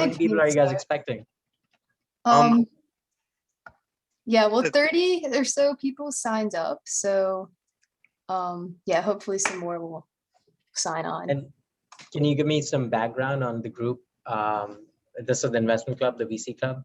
How many people are you guys expecting? Yeah, well, 30 or so people signed up. So yeah, hopefully some more will sign on. And can you give me some background on the group? This is the investment club, the VC club.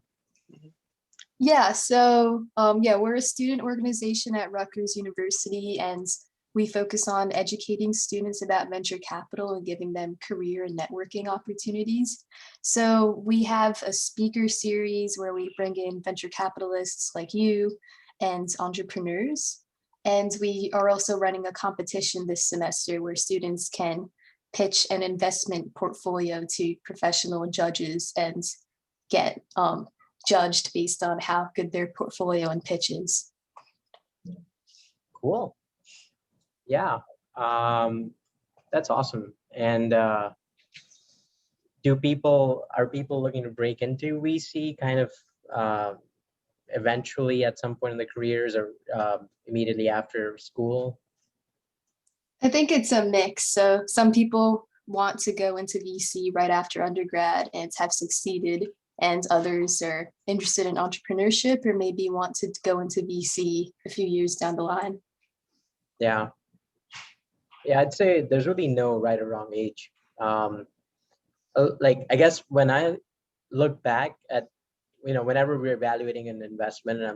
Yeah, so yeah, we're a student organization at Rutgers University, and we focus on educating students about venture capital and giving them career and networking opportunities. So we have a speaker series where we bring in venture capitalists like you and entrepreneurs. And we are also running a competition this semester where students can pitch an investment portfolio to professional judges and get judged based on how good their portfolio and pitch is. Cool. Yeah, that's awesome. And are people looking to break into VC kind of eventually at some point in their careers or immediately after school? I think it's a mix. So some people want to go into VC right after undergrad and have succeeded, and others are interested in entrepreneurship or maybe want to go into VC a few years down the line. Yeah. Yeah, I'd say there's really no right or wrong age. Like, I guess when I look back at, whenever we're evaluating an investment and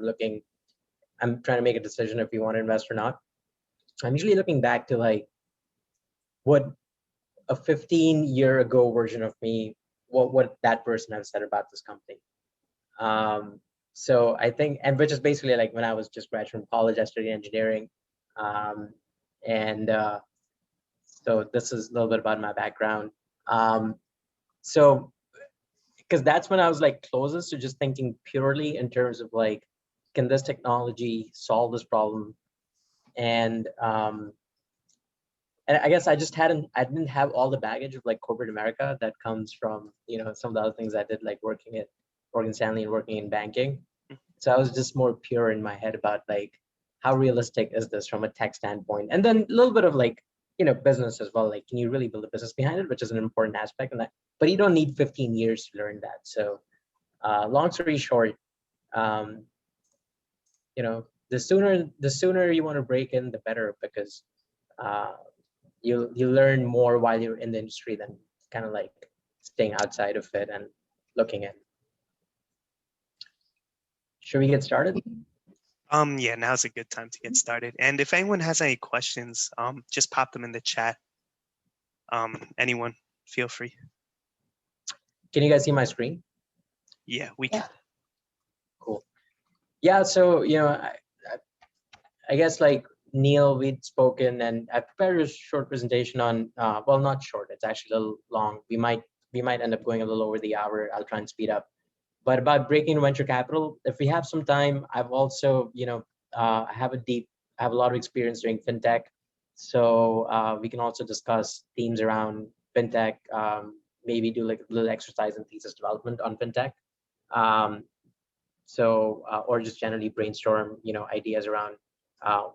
I'm trying to make a decision if you want to invest or not, I'm usually looking back to like what a 15-year ago version of me, what that person have said about this company. So I think, and which is basically like when I was just graduating from college, I studied engineering. So this is a little bit about my background. So, because that's when I was like closest to just thinking purely in terms of like, can this technology solve this problem? And I guess I didn't have all the baggage of like corporate America that comes from, some of the other things I did, like working at Morgan Stanley and working in banking. So I was just more pure in my head about like, how realistic is this from a tech standpoint? And then a little bit of like, business as well. Like, can you really build a business behind it, which is an important aspect in that, but you don't need 15 years to learn that. So long story short, the sooner you want to break in, the better, because you learn more while you're in the industry than kind of like staying outside of it and looking in. Should we get started? Yeah, now's a good time to get started. And if anyone has any questions, just pop them in the chat. Anyone, feel free. Can you guys see my screen? Yeah, we can. Cool. Yeah, so I guess like Neil, we'd spoken, and I prepared a short presentation on, well, not short, it's actually a little long. We might end up going a little over the hour. I'll try and speed up. But about breaking into venture capital, if we have some time, I've also, I have a lot of experience doing fintech. So we can also discuss themes around fintech, maybe do like a little exercise in thesis development on fintech. Or just generally brainstorm, ideas around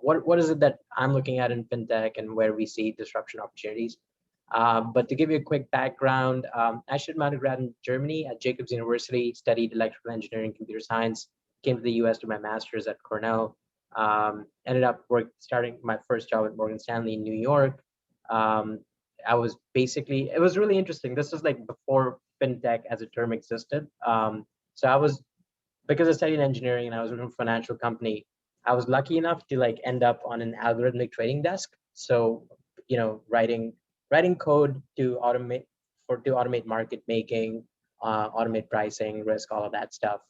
what is it that I'm looking at in fintech and where we see disruption opportunities. But to give you a quick background, I studied my undergrad in Germany at Jacobs University, studied electrical engineering, computer science, came to the US to my master's at Cornell, ended up starting my first job at Morgan Stanley in New York. It was really interesting. This was like before fintech as a term existed. Because I studied engineering and I was working for a financial company, I was lucky enough to like end up on an algorithmic trading desk. So, writing code to automate market making, automate pricing, risk, all of that stuff.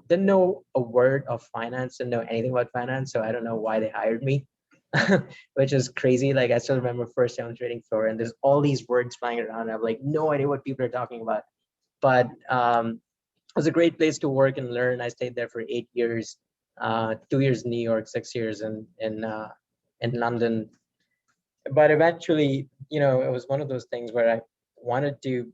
Didn't know a word of finance, didn't know anything about finance, so I don't know why they hired me, which is crazy. Like I still remember first day on the trading floor, and there's all these words flying around. I have like no idea what people are talking about, but it was a great place to work and learn. I stayed there for 8 years, 2 years in New York, 6 years in London. But eventually, it was one of those things where I wanted to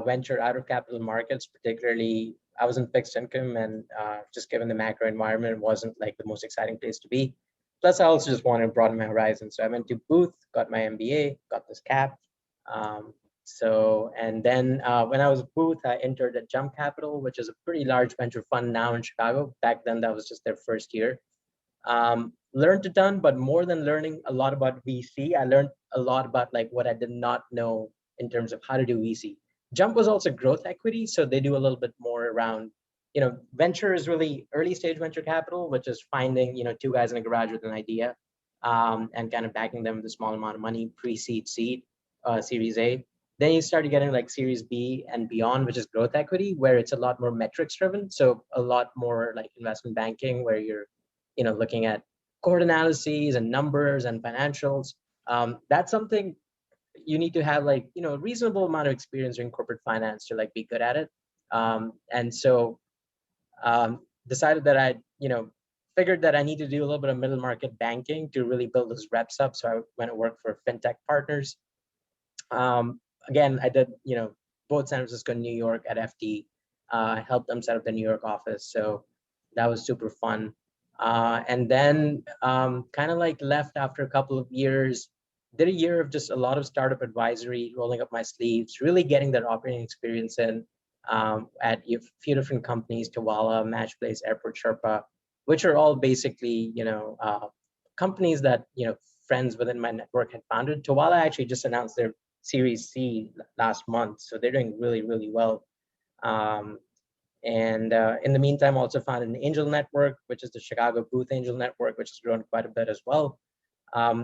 venture out of capital markets. Particularly, I was in fixed income, and just given the macro environment, it wasn't like the most exciting place to be. Plus, I also just wanted to broaden my horizons. So I went to Booth, got my MBA, got this cap, So, and then when I was at Booth, I entered at Jump Capital, which is a pretty large venture fund now in Chicago. Back then, that was just their first year. Learned a ton, but more than learning a lot about VC, I learned a lot about like what I did not know in terms of how to do VC. Jump was also growth equity, so they do a little bit more around, venture is really early stage venture capital, which is finding, two guys in a garage with an idea, and kind of backing them with a small amount of money, pre-seed, seed, Series A. Then you start getting like Series B and beyond, which is growth equity, where it's a lot more metrics driven. So a lot more like investment banking, where you're, looking at cohort analyses and numbers and financials. That's something you need to have like, a reasonable amount of experience in corporate finance to like be good at it. And so decided that I, figured that I need to do a little bit of middle market banking to really build those reps up. So I went to work for fintech partners. Again, I did, both San Francisco and New York at FD. Helped them set up the New York office. So that was super fun. And then kind of like left after a couple of years, did a year of just a lot of startup advisory, rolling up my sleeves, really getting that operating experience in at a few different companies, Tawala, Matchplace, Airport Sherpa, which are all basically, companies that, friends within my network had founded. Tawala actually just announced their Series C last month, so they're doing really, really well. And in the meantime, also founded an angel network, which is the Chicago Booth Angel Network, which has grown quite a bit as well.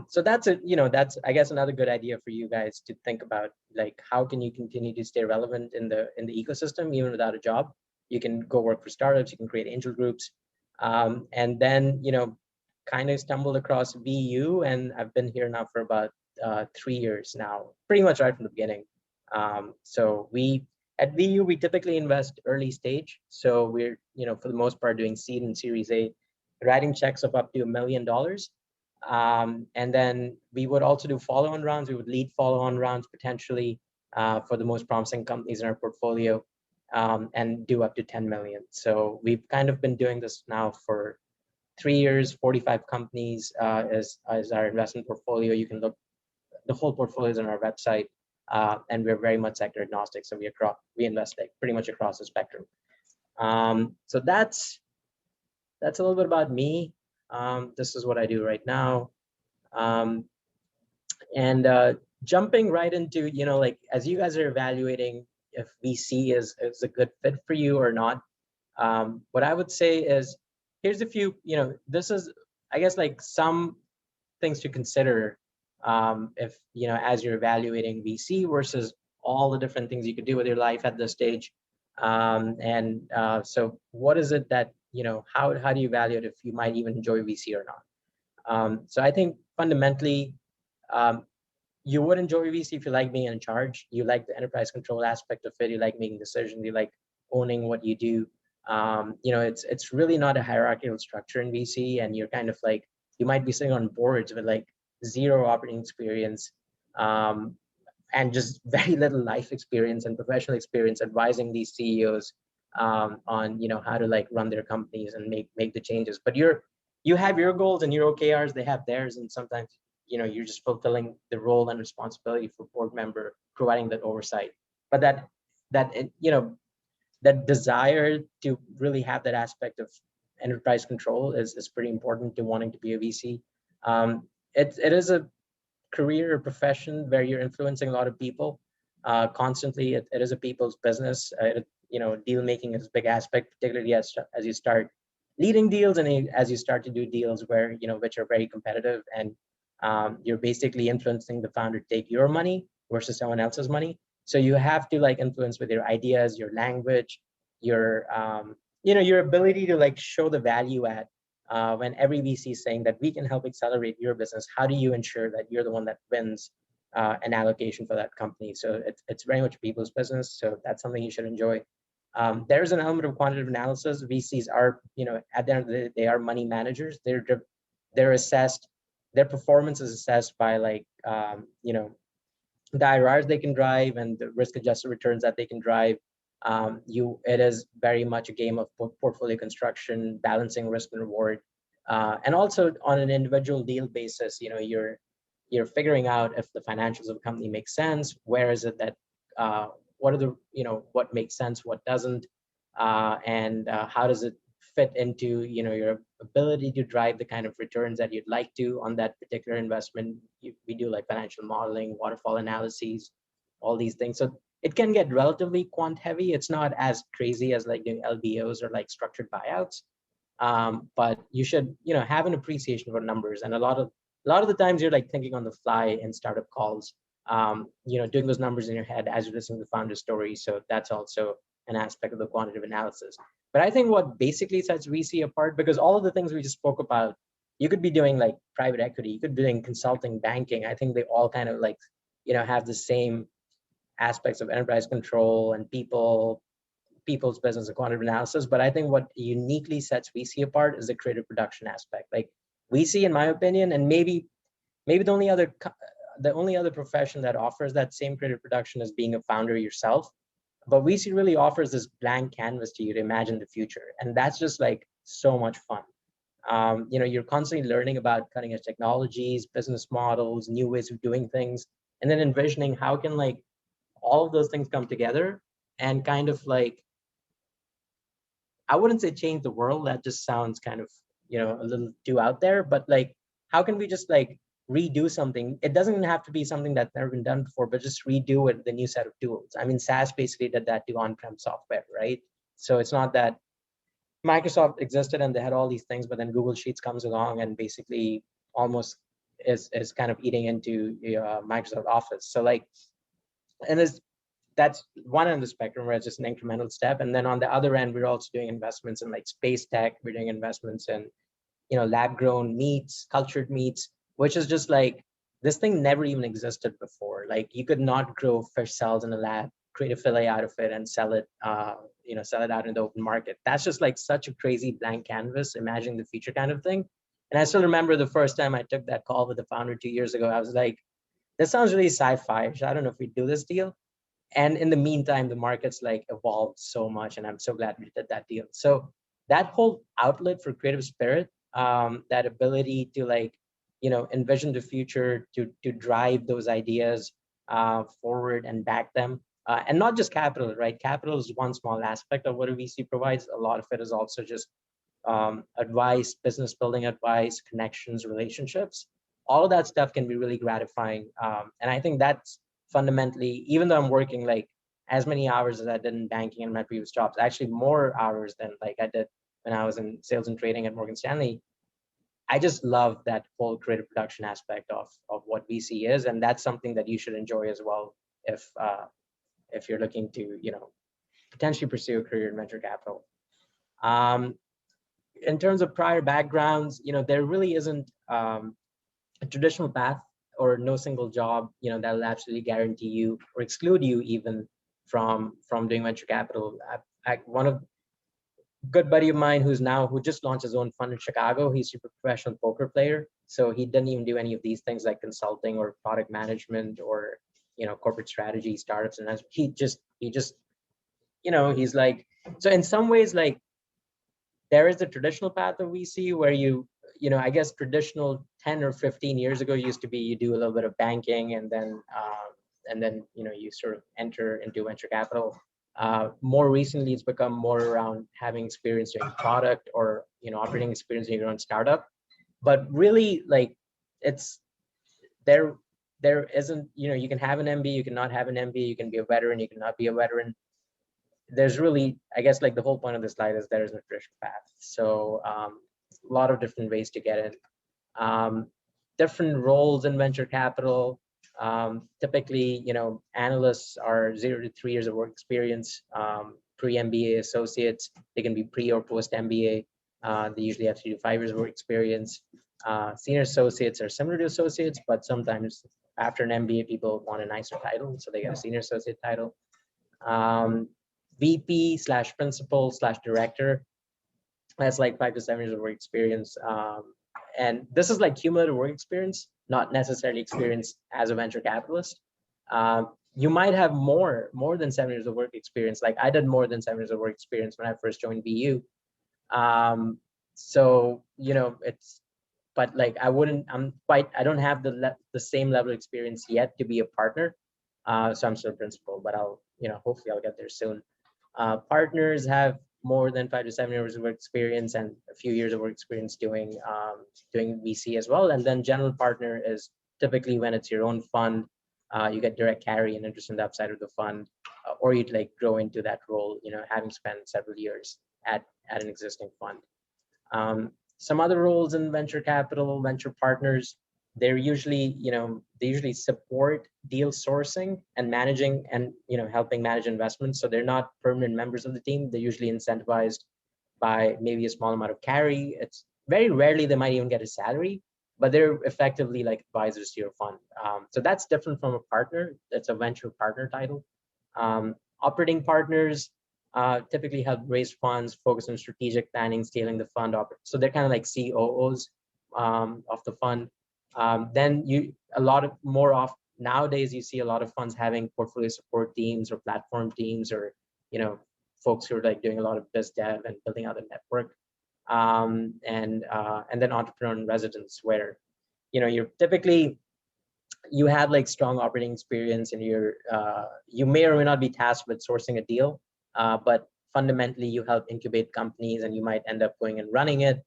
So that's that's, I guess, another good idea for you guys to think about, like, how can you continue to stay relevant in the ecosystem even without a job? You can go work for startups, you can create angel groups, and then kind of stumbled across VU, and I've been here now for about 3 years now, pretty much right from the beginning. So at VU, we typically invest early stage. So we're, for the most part, doing seed and Series A, writing checks of up to $1 million. And then we would also do follow-on rounds. We would lead follow-on rounds potentially for the most promising companies in our portfolio, and do up to 10 million. So we've kind of been doing this now for 3 years, 45 companies as our investment portfolio. You can look, the whole portfolio is on our website. And we're very much sector agnostic, so we invest like pretty much across the spectrum. So that's a little bit about me. This is what I do right now. And jumping right into, like, as you guys are evaluating if VC is a good fit for you or not, what I would say is, here's a few, this is, I guess, like some things to consider if, as you're evaluating VC versus all the different things you could do with your life at this stage. So what is it that, how do you evaluate if you might even enjoy VC or not? So I think fundamentally, you would enjoy VC if you like being in charge. You like the enterprise control aspect of it. You like making decisions. You like owning what you do. It's really not a hierarchical structure in VC, and you're kind of like, you might be sitting on boards with like zero operating experience, and just very little life experience and professional experience advising these CEOs on how to like run their companies and make the changes. But you have your goals and your OKRs, they have theirs, and sometimes you're just fulfilling the role and responsibility for board member, providing that oversight. But that desire to really have that aspect of enterprise control is pretty important to wanting to be a VC. It is a career or profession where you're influencing a lot of people constantly. It is a people's business. Deal making is a big aspect, particularly as you start leading deals and as you start to do deals where which are very competitive, and you're basically influencing the founder to take your money versus someone else's money. So you have to like influence with your ideas, your language, your your ability to like show the value add. When every VC is saying that we can help accelerate your business, how do you ensure that you're the one that wins an allocation for that company? So it's very much people's business. So that's something you should enjoy. There's an element of quantitative analysis. VCs are, at the end of the day, they are money managers. They're assessed, their performance is assessed by like, the IRRs they can drive and the risk-adjusted returns that they can drive. It is very much a game of portfolio construction, balancing risk and reward, and also on an individual deal basis. You're figuring out if the financials of a company make sense. Where is it that what are the, what makes sense, what doesn't, and how does it fit into, your ability to drive the kind of returns that you'd like to on that particular investment. We do like financial modeling, waterfall analyses, all these things. So it can get relatively quant heavy. It's not as crazy as like doing LBOs or like structured buyouts. But you should, have an appreciation for numbers. And a lot of the times you're like thinking on the fly in startup calls, doing those numbers in your head as you're listening to the founder story. So that's also an aspect of the quantitative analysis. But I think what basically sets VC apart, because all of the things we just spoke about, you could be doing like private equity, you could be doing consulting, banking. I think they all kind of like, have the same aspects of enterprise control and people's business and quantitative analysis. But I think what uniquely sets VC apart is the creative production aspect. Like VC, in my opinion, and maybe the only other profession that offers that same creative production is being a founder yourself. But VC really offers this blank canvas to you to imagine the future, and that's just like so much fun. You're constantly learning about cutting edge technologies, business models, new ways of doing things, and then envisioning how can like all of those things come together and kind of like, I wouldn't say change the world. That just sounds kind of, a little too out there, but like, how can we just like redo something? It doesn't have to be something that's never been done before, but just redo it with a new set of tools. I mean, SaaS basically did that to on-prem software, right? So it's not that Microsoft existed and they had all these things, but then Google Sheets comes along and basically almost is kind of eating into Microsoft Office. So like, and that's one end of the spectrum where it's just an incremental step. And then on the other end, we're also doing investments in like space tech. We're doing investments in, lab grown meats, cultured meats, which is just like, this thing never even existed before. Like you could not grow fish cells in a lab, create a fillet out of it and sell it, sell it out in the open market. That's just like such a crazy blank canvas, imagining the future kind of thing. And I still remember the first time I took that call with the founder 2 years ago, I was like, this sounds really sci-fi. I don't know if we do this deal. And in the meantime, the market's like evolved so much, and I'm so glad we did that deal. So that whole outlet for creative spirit, that ability to like, envision the future, to drive those ideas forward and back them, and not just capital, right? Capital is one small aspect of what a VC provides. A lot of it is also just advice, business building advice, connections, relationships. All of that stuff can be really gratifying, and I think that's fundamentally, even though I'm working like as many hours as I did in banking in my previous jobs, actually more hours than like I did when I was in sales and trading at Morgan Stanley. I just love that whole creative production aspect of what VC is, and that's something that you should enjoy as well if you're looking to potentially pursue a career in venture capital. In terms of prior backgrounds, there really isn't a traditional path or no single job, that will absolutely guarantee you or exclude you even from doing venture capital. One of good buddy of mine who just launched his own fund in Chicago, he's a professional poker player. So he didn't even do any of these things like consulting or product management or, corporate strategy, startups. And he just, he's like, so in some ways, like there is the traditional path of VC where I guess traditional 10 or 15 years ago used to be you do a little bit of banking and then you sort of enter into venture capital. More recently, it's become more around having experience doing product or operating experience in your own startup. But really, like there isn't, you can have an MBA, you cannot have an MBA, you can be a veteran, you cannot be a veteran. There's really, I guess, like the whole point of the slide is there is no traditional path. So a lot of different ways to get in. Different roles in venture capital. Typically, analysts are 0 to 3 years of work experience. Pre-MBA associates, they can be pre or post-MBA. They usually have 3 to 5 years of work experience. Senior associates are similar to associates, but sometimes after an MBA, people want a nicer title, so they get a senior associate title. VP/principal/director. That's like 5 to 7 years of work experience. And this is like cumulative work experience, not necessarily experience as a venture capitalist. You might have more than 7 years of work experience. Like I did more than 7 years of work experience when I first joined BU. So, but like I don't have the same level of experience yet to be a partner. So I'm still principal, but I'll, hopefully I'll get there soon. Partners have more than 5 to 7 years of work experience and a few years of work experience doing VC as well. And then general partner is typically when it's your own fund, you get direct carry and interest in the upside of the fund, or you'd like grow into that role, having spent several years at an existing fund. Some other roles in venture capital, venture partners, they usually support deal sourcing and managing and helping manage investments. So they're not permanent members of the team. They're usually incentivized by maybe a small amount of carry. It's very rarely they might even get a salary, but they're effectively like advisors to your fund. So that's different from a partner. That's a venture partner title. Operating partners typically help raise funds, focus on strategic planning, scaling the fund. So they're kind of like COOs of the fund. Then nowadays you see a lot of funds having portfolio support teams or platform teams, or folks who are like doing a lot of biz dev and building out a network. And then entrepreneur in residence, where you're typically you have like strong operating experience and you may or may not be tasked with sourcing a deal, but fundamentally you help incubate companies and you might end up going and running it,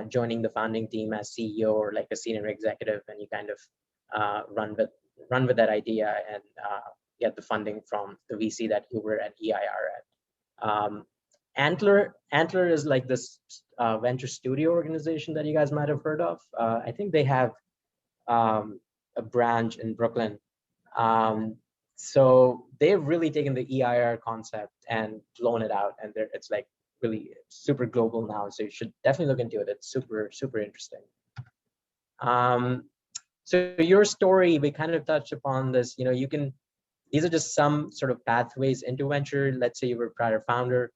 joining the founding team as CEO or like a senior executive, and you kind of run with that idea and get the funding from the VC that you were at EIR at. Antler is like this venture studio organization that you guys might have heard of. I think they have a branch in Brooklyn. So they've really taken the EIR concept and blown it out, and it's like really super global now. So you should definitely look into it. It's super, super interesting. So your story, we kind of touched upon this. These are just some sort of pathways into venture. Let's say you were a prior founder,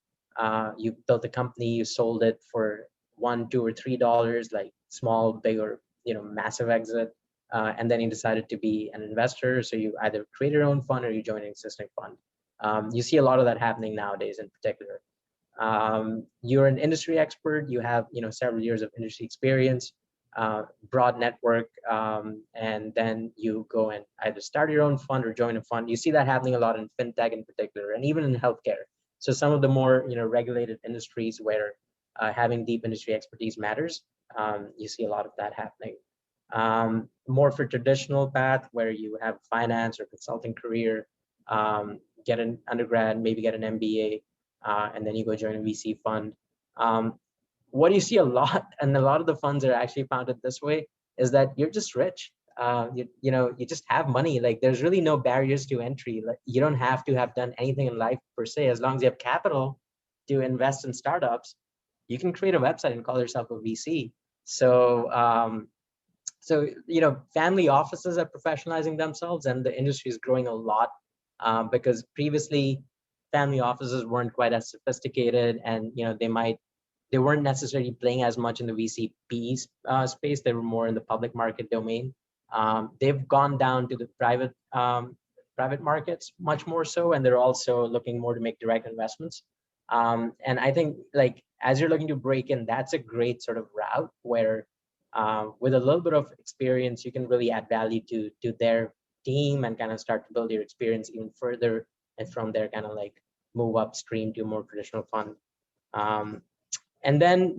you built a company, you sold it for $1, $2, or $3, like small, big, or massive exit. And then you decided to be an investor. So you either create your own fund or you join an existing fund. You see a lot of that happening nowadays in particular. You're an industry expert. You have several years of industry experience, broad network, and then you go and either start your own fund or join a fund. You see that happening a lot in fintech in particular, and even in healthcare. So some of the more regulated industries where having deep industry expertise matters, you see a lot of that happening. More for traditional path where you have finance or consulting career, get an undergrad, maybe get an MBA, and then you go join a VC fund. What you see a lot, and a lot of the funds are actually founded this way, is that you're just rich. You just have money. Like there's really no barriers to entry. Like you don't have to have done anything in life per se. As long as you have capital to invest in startups, you can create a website and call yourself a VC. So family offices are professionalizing themselves, and the industry is growing a lot because previously family offices weren't quite as sophisticated, and they weren't necessarily playing as much in the VC PE space. They were more in the public market domain. They've gone down to the private markets much more so, and they're also looking more to make direct investments. And I think like as you're looking to break in, that's a great sort of route where with a little bit of experience, you can really add value to their team and kind of start to build your experience even further, and from there kind of like move upstream to a more traditional fund. And then,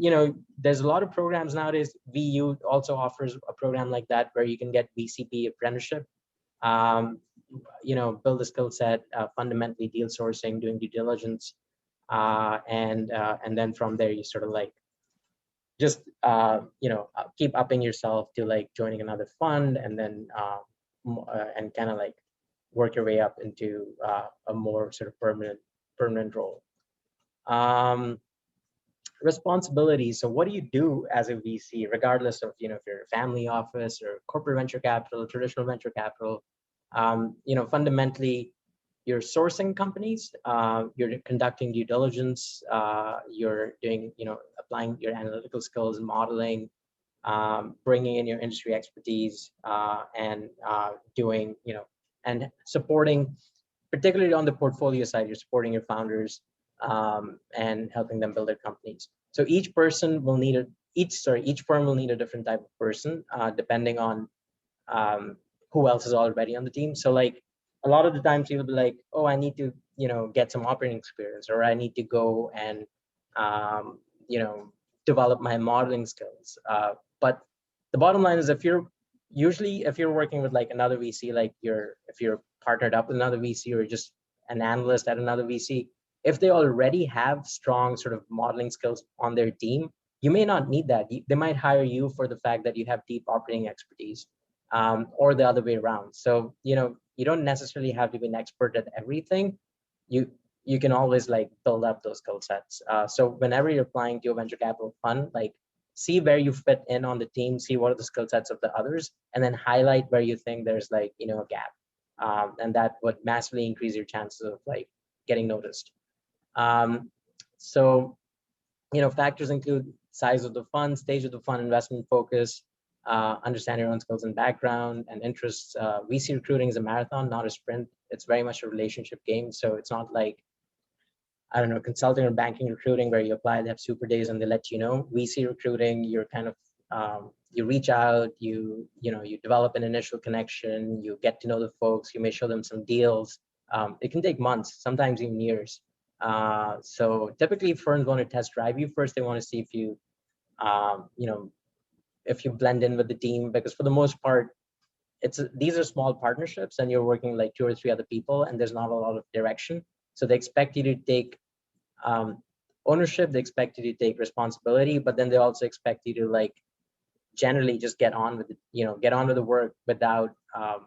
there's a lot of programs nowadays. VU also offers a program like that where you can get VCP apprenticeship, build a skill set, fundamentally deal sourcing, doing due diligence. And then from there, you sort of like just, keep upping yourself to like joining another fund, and then and kind of like work your way up into a more sort of permanent role. Responsibilities. So what do you do as a VC, regardless of, if you're a family office or corporate venture capital, traditional venture capital? Fundamentally, you're sourcing companies, you're conducting due diligence, you're doing, applying your analytical skills and modeling, bringing in your industry expertise, and doing, and supporting, particularly on the portfolio side, you're supporting your founders, and helping them build their companies. So each firm will need a different type of person, depending on who else is already on the team. So like a lot of the times you'll be like, oh, I need to, get some operating experience, or I need to go and, um, develop my modeling skills. But the bottom line is, if you're working with like another VC, like if you're partnered up with another VC, or just an analyst at another VC, if they already have strong sort of modeling skills on their team, you may not need that. They might hire you for the fact that you have deep operating expertise, or the other way around. So, you don't necessarily have to be an expert at everything. You you can always like build up those skill sets. So whenever you're applying to a venture capital fund, like see where you fit in on the team, see what are the skill sets of the others, and then highlight where you think there's like, a gap. And that would massively increase your chances of like getting noticed. So, factors include size of the fund, stage of the fund, investment focus, understand your own skills and background and interests. VC recruiting is a marathon, not a sprint. It's very much a relationship game. So it's not like, I don't know, consulting or banking recruiting where you apply, they have super days and they let you know. VC recruiting, you're kind of, you reach out, you develop an initial connection, you get to know the folks, you may show them some deals. It can take months, sometimes even years. So typically firms want to test drive you first. They want to see if you, if you blend in with the team, because for the most part, these are small partnerships and you're working like 2 or 3 other people and there's not a lot of direction. So they expect you to take ownership, they expect you to take responsibility, but then they also expect you to like generally just get on with it, get on with the work without, I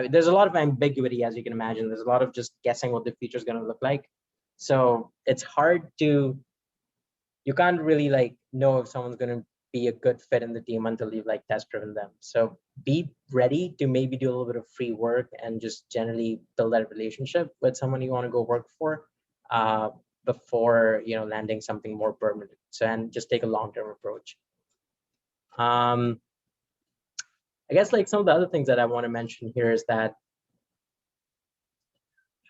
mean, there's a lot of ambiguity, as you can imagine. There's a lot of just guessing what the future is going to look like. So it's hard to, you can't really like know if someone's going to be a good fit in the team until you've like test driven them. So be ready to maybe do a little bit of free work and just generally build that relationship with someone you want to go work for, before landing something more permanent. So, and just take a long-term approach. I guess like some of the other things that I want to mention here is that,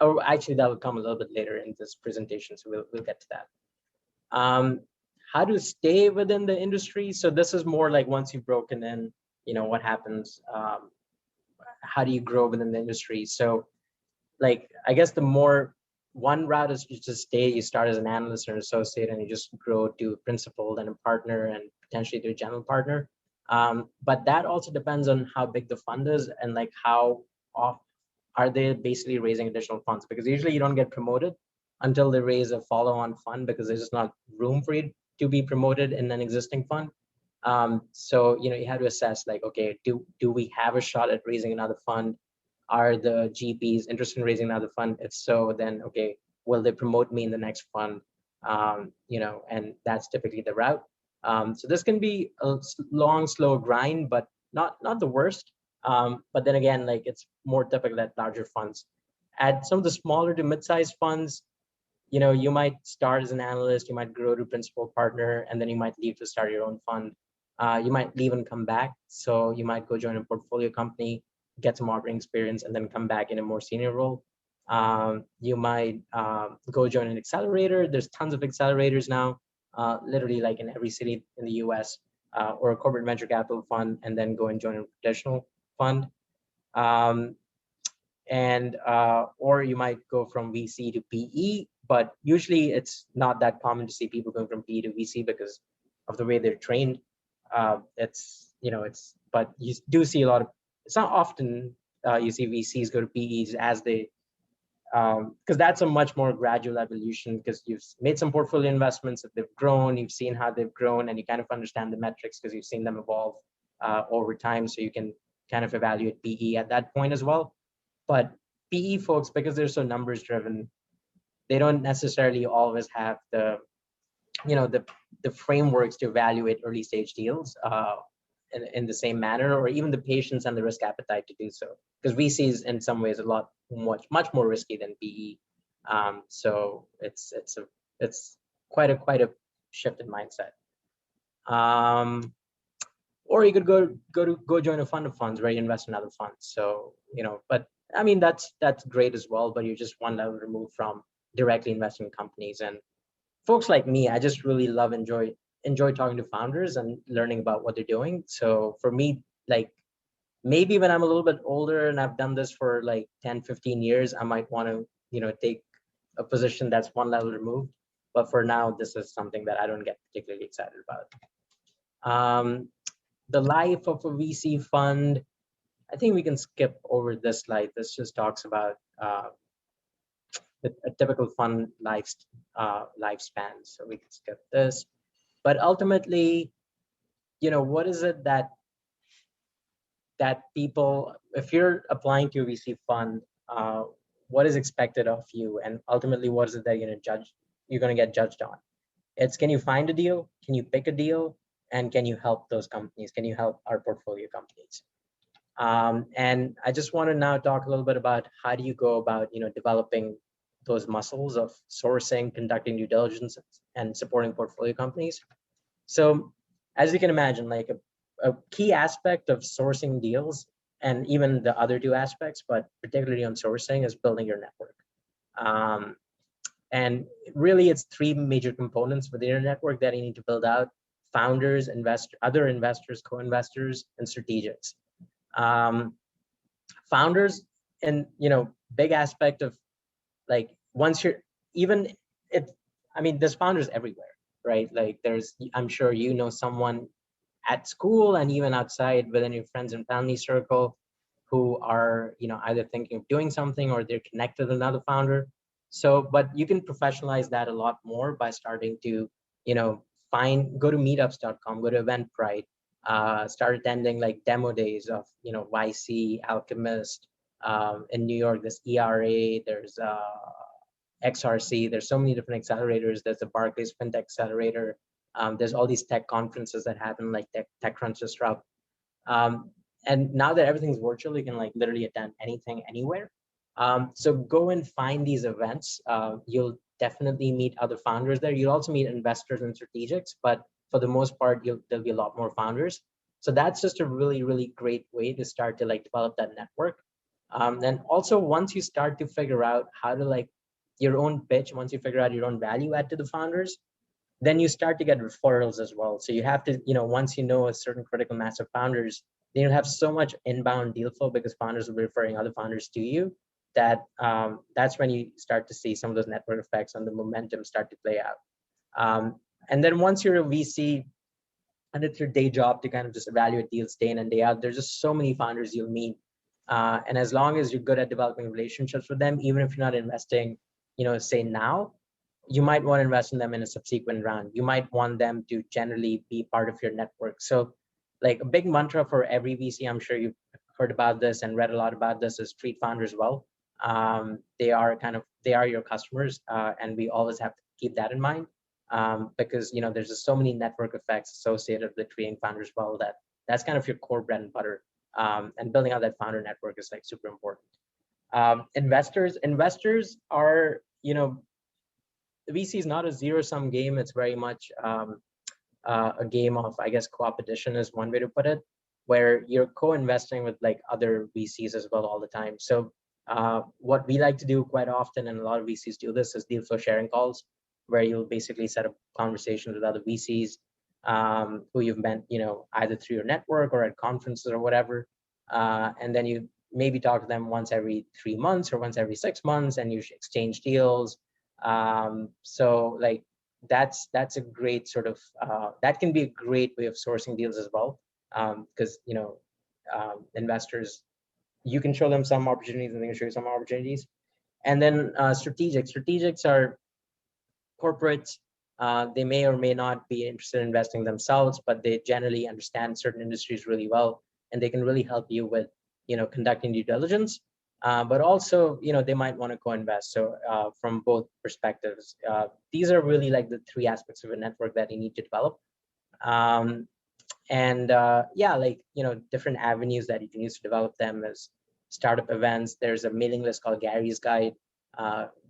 or actually that will come a little bit later in this presentation, so we'll get to that. How to stay within the industry. So this is more like once you've broken in, what happens, how do you grow within the industry? So like, I guess one route is you just stay, you start as an analyst or an associate and you just grow to a principal, then a partner, and potentially to a general partner. But that also depends on how big the fund is and like how off are they basically raising additional funds, because usually you don't get promoted until they raise a follow-on fund, because there's just not room for you to be promoted in an existing fund. So you have to assess like, okay, do we have a shot at raising another fund? Are the GPs interested in raising another fund? If so, then okay, will they promote me in the next fund? And that's typically the route. So this can be a long, slow grind, but not the worst. But then again, like it's more typical at larger funds. At some of the smaller to mid-sized funds, you might start as an analyst, you might grow to principal partner, and then you might leave to start your own fund. You might leave and come back. So you might go join a portfolio company, get some operating experience, and then come back in a more senior role. You might go join an accelerator. There's tons of accelerators now, literally like in every city in the US, or a corporate venture capital fund, and then go and join a traditional fund. Or you might go from VC to PE, but usually it's not that common to see people going from PE to VC because of the way they're trained. But you do see a lot of, it's not often you see VCs go to PEs as they, because that's a much more gradual evolution, because you've made some portfolio investments that they've grown, you've seen how they've grown, and you kind of understand the metrics because you've seen them evolve over time. So you can kind of evaluate PE at that point as well. But PE folks, because they're so numbers driven, they don't necessarily always have the frameworks to evaluate early stage deals in the same manner, or even the patience and the risk appetite to do so. Because VCs in some ways much more risky than PE. So it's quite a shift in mindset. Or you could go join a fund of funds where you invest in other funds. So but I mean that's great as well. But you're just one level removed from directly investing in companies. And folks like me, I just really enjoy talking to founders and learning about what they're doing. So for me, like maybe when I'm a little bit older and I've done this for like 10, 15 years, I might want to, take a position that's one level removed. But for now, this is something that I don't get particularly excited about. The life of a VC fund, I think we can skip over this slide. This just talks about a typical fund lifespan. So we can skip this. But ultimately, what is it that people, if you're applying to a VC fund, what is expected of you, and ultimately, what is it that you're going to get judged on? It's, can you find a deal? Can you pick a deal? And can you help those companies? Can you help our portfolio companies? And I just want to now talk a little bit about how do you go about, developing those muscles of sourcing, conducting due diligence, and supporting portfolio companies. So as you can imagine, like a key aspect of sourcing deals, and even the other two aspects, but particularly on sourcing, is building your network. And really, it's three major components within your network that you need to build out: founders, other investors, co-investors, and strategics. Founders, and big aspect of, like, once you're even it, I mean, there's founders everywhere, right? Like, I'm sure someone at school and even outside within your friends and family circle who are either thinking of doing something or they're connected with another founder. So, but you can professionalize that a lot more by starting to go to meetups.com, go to Eventbrite, start attending like demo days of YC, Alchemist. In New York, there's ERA, there's XRC, there's so many different accelerators. There's the Barclays FinTech Accelerator. There's all these tech conferences that happen, like TechCrunch Disrupt. And now that everything's virtual, you can like literally attend anything, anywhere. So go and find these events. You'll definitely meet other founders there. You'll also meet investors and strategics, but for the most part, there'll be a lot more founders. So that's just a really, really great way to start to like develop that network. Then also, once you start to figure out how to like your own pitch, once you figure out your own value add to the founders, then you start to get referrals as well. So you have to, once you know a certain critical mass of founders, then you'll have so much inbound deal flow because founders will be referring other founders to you, that that's when you start to see some of those network effects and the momentum start to play out. And then once you're a VC and it's your day job to kind of just evaluate deals day in and day out, there's just so many founders you'll meet. And as long as you're good at developing relationships with them, even if you're not investing, say now, you might want to invest in them in a subsequent round. You might want them to generally be part of your network. So like a big mantra for every VC, I'm sure you've heard about this and read a lot about this, is treat founders well. They are your customers, and we always have to keep that in mind, because there's just so many network effects associated with treating founders well, that's kind of your core bread and butter. And building out that founder network is like super important. Investors are, the VC is not a zero-sum game. It's very much a game of, I guess, co-opetition is one way to put it, where you're co-investing with like other VCs as well all the time. So what we like to do quite often, and a lot of VCs do this, is deal flow sharing calls, where you'll basically set up conversations with other VCs who you've met, either through your network or at conferences or whatever. And then you maybe talk to them once every 3 months or once every 6 months, and you exchange deals. So like that's a great sort of that can be a great way of sourcing deals as well, because investors, you can show them some opportunities and they can show you some opportunities. And then strategics are corporates. They may or may not be interested in investing themselves, but they generally understand certain industries really well, and they can really help you with conducting due diligence. But also, they might want to co-invest. So from both perspectives, these are really like the three aspects of a network that you need to develop. Different avenues that you can use to develop them is startup events. There's a mailing list called Gary's Guide,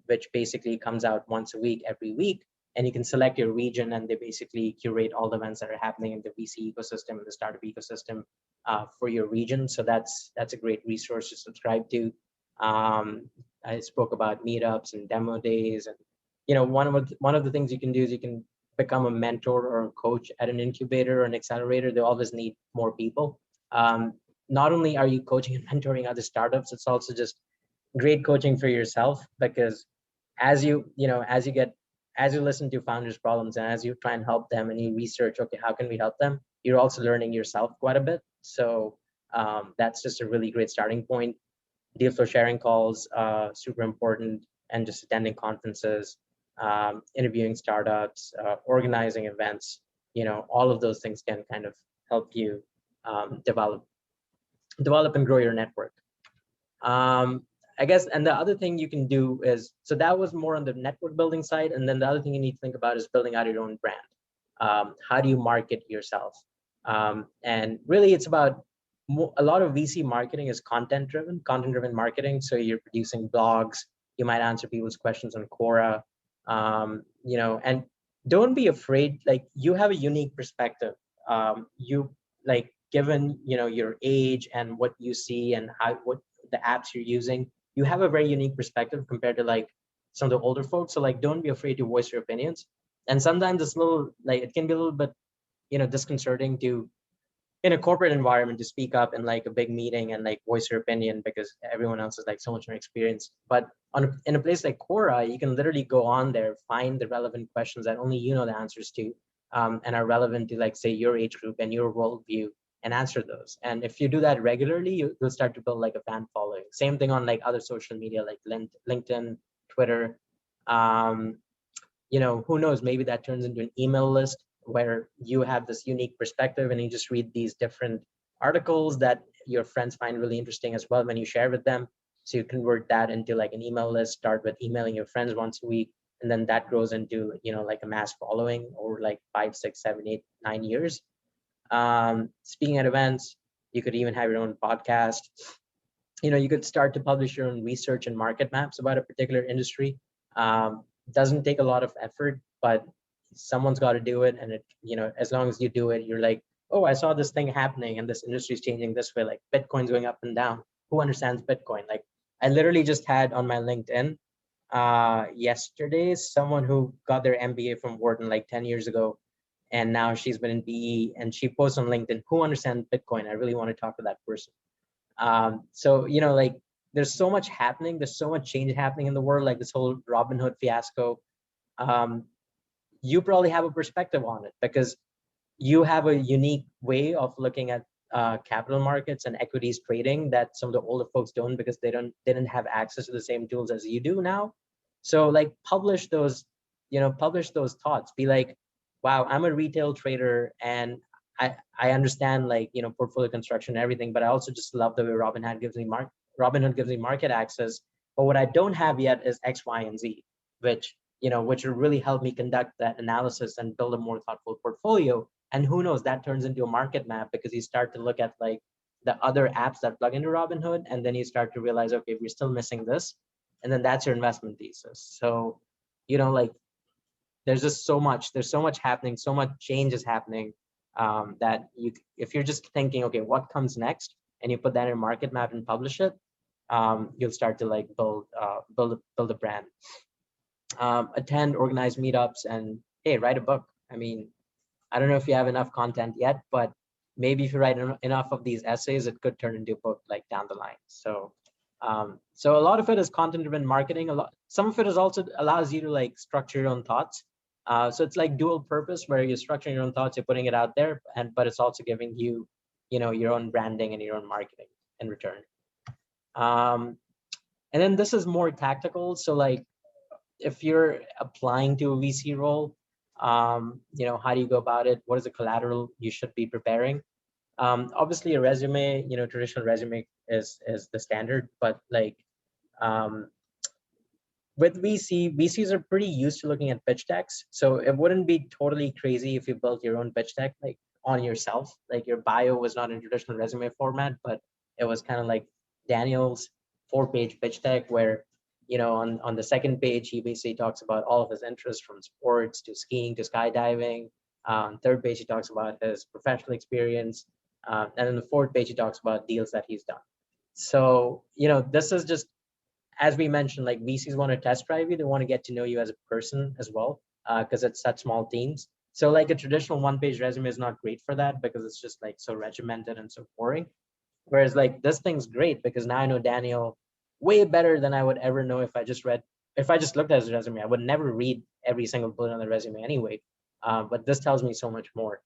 which basically comes out once a week, every week. And you can select your region, and they basically curate all the events that are happening in the VC ecosystem and the startup ecosystem for your region. So that's a great resource to subscribe to. I spoke about meetups and demo days, and one of the things you can do is you can become a mentor or a coach at an incubator or an accelerator. They always need more people. not only are you coaching and mentoring other startups, it's also just great coaching for yourself, because as you listen to founders' problems and as you try and help them and you research, okay, how can we help them? You're also learning yourself quite a bit. So that's just a really great starting point. Deal flow sharing calls, super important, and just attending conferences, interviewing startups, organizing events. All of those things can kind of help you develop and grow your network. I guess, and the other thing you can do is, so that was more on the network building side. And then the other thing you need to think about is building out your own brand. How do you market yourself? And really it's about a lot of VC marketing is content driven marketing. So you're producing blogs, you might answer people's questions on Quora, and don't be afraid, like you have a unique perspective. You like, given, your age and what you see and what the apps you're using, you have a very unique perspective compared to like some of the older folks. So like, don't be afraid to voice your opinions. And sometimes it's a little like, it can be a little bit, disconcerting to, in a corporate environment, to speak up in like a big meeting and like voice your opinion because everyone else is like so much more experienced. But in a place like Quora, you can literally go on there, find the relevant questions that only you know the answers to, and are relevant to like, say, your age group and your worldview, and answer those. And if you do that regularly, you'll start to build like a fan following. Same thing on like other social media like LinkedIn, Twitter. Who knows, maybe that turns into an email list where you have this unique perspective and you just read these different articles that your friends find really interesting as well when you share with them. So you convert that into like an email list, start with emailing your friends once a week, and then that grows into, like a mass following over like 5, 6, 7, 8, 9 years. Speaking at events, you could even have your own podcast. You could start to publish your own research and market maps about a particular industry. Doesn't take a lot of effort, but someone's got to do it. And as long as you do it, you're like, oh, I saw this thing happening and this industry is changing this way, like Bitcoin's going up and down. Who understands Bitcoin? Like, I literally just had on my LinkedIn yesterday someone who got their MBA from Wharton like 10 years ago, and now she's been in PE, and she posts on LinkedIn, who understands Bitcoin? I really want to talk to that person. So like, there's so much happening, there's so much change happening in the world, like this whole Robinhood fiasco. You probably have a perspective on it because you have a unique way of looking at capital markets and equities trading that some of the older folks don't, because they didn't have access to the same tools as you do now. So like, publish those thoughts. Be like, wow, I'm a retail trader and I understand like, portfolio construction and everything, but I also just love the way Robinhood gives me market access. But what I don't have yet is X, Y, and Z, which will really help me conduct that analysis and build a more thoughtful portfolio. And who knows, that turns into a market map, because you start to look at like the other apps that plug into Robinhood, and then you start to realize, okay, we're still missing this. And then that's your investment thesis. So, like, there's so much happening, so much change is happening, that if you're just thinking, okay, what comes next, and you put that in a market map and publish it, you'll start to like build a brand. Attend organized meetups, and hey, write a book. I mean, I don't know if you have enough content yet, but maybe if you write enough of these essays, it could turn into a book like down the line. So a lot of it is content-driven marketing. Some of it is also allows you to like structure your own thoughts. So it's like dual purpose, where you're structuring your own thoughts, you're putting it out there, but it's also giving you, your own branding and your own marketing in return. And then this is more tactical. So like, if you're applying to a VC role, how do you go about it? What is the collateral you should be preparing? Obviously a resume, traditional resume is the standard, but like, with VCs are pretty used to looking at pitch decks. So it wouldn't be totally crazy if you built your own pitch deck, like on yourself. Like your bio was not in traditional resume format, but it was kind of like Daniel's 4-page pitch deck, where, on the second page, he basically talks about all of his interests, from sports to skiing to skydiving. Third page, he talks about his professional experience. And then the fourth page, he talks about deals that he's done. So, this is just, as we mentioned, like VCs want to test drive you. They want to get to know you as a person as well, because it's such small teams. So like a traditional 1-page resume is not great for that, because it's just like so regimented and so boring. Whereas like this thing's great because now I know Daniel way better than I would ever know if I just looked at his resume. I would never read every single bullet on the resume anyway. But this tells me so much more.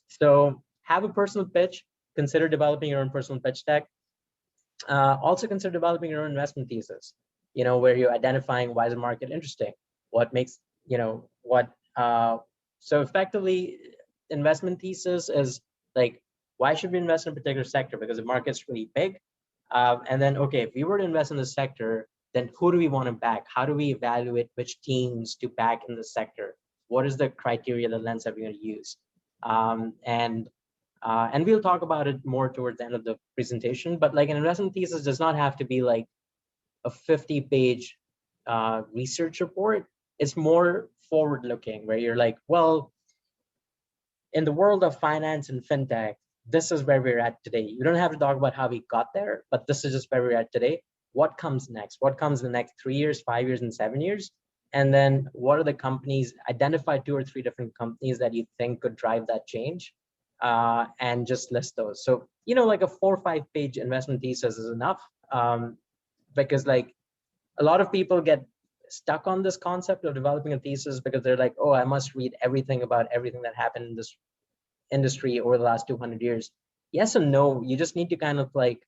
So have a personal pitch. Consider developing your own personal pitch deck. Also consider developing your own investment thesis. Where you're identifying why is the market interesting, what makes what. So effectively, investment thesis is like, why should we invest in a particular sector? Because the market's really big. And then, okay, if we were to invest in the sector, then who do we want to back? How do we evaluate which teams to back in the sector? What is the criteria, the lens that we're going to use? And we'll talk about it more towards the end of the presentation. But like an investment thesis does not have to be like a 50-page research report. It's more forward-looking, where you're like, well, in the world of finance and fintech, this is where we're at today. You don't have to talk about how we got there, but this is just where we're at today. What comes next? What comes in the next 3 years, 5 years, and 7 years? And then what are the companies? Identify 2 or 3 different companies that you think could drive that change, and just list those. So, like a 4 or 5-page investment thesis is enough, because like a lot of people get stuck on this concept of developing a thesis because they're like, oh, I must read everything about everything that happened in this industry over the last 200 years. Yes and no. You just need to kind of like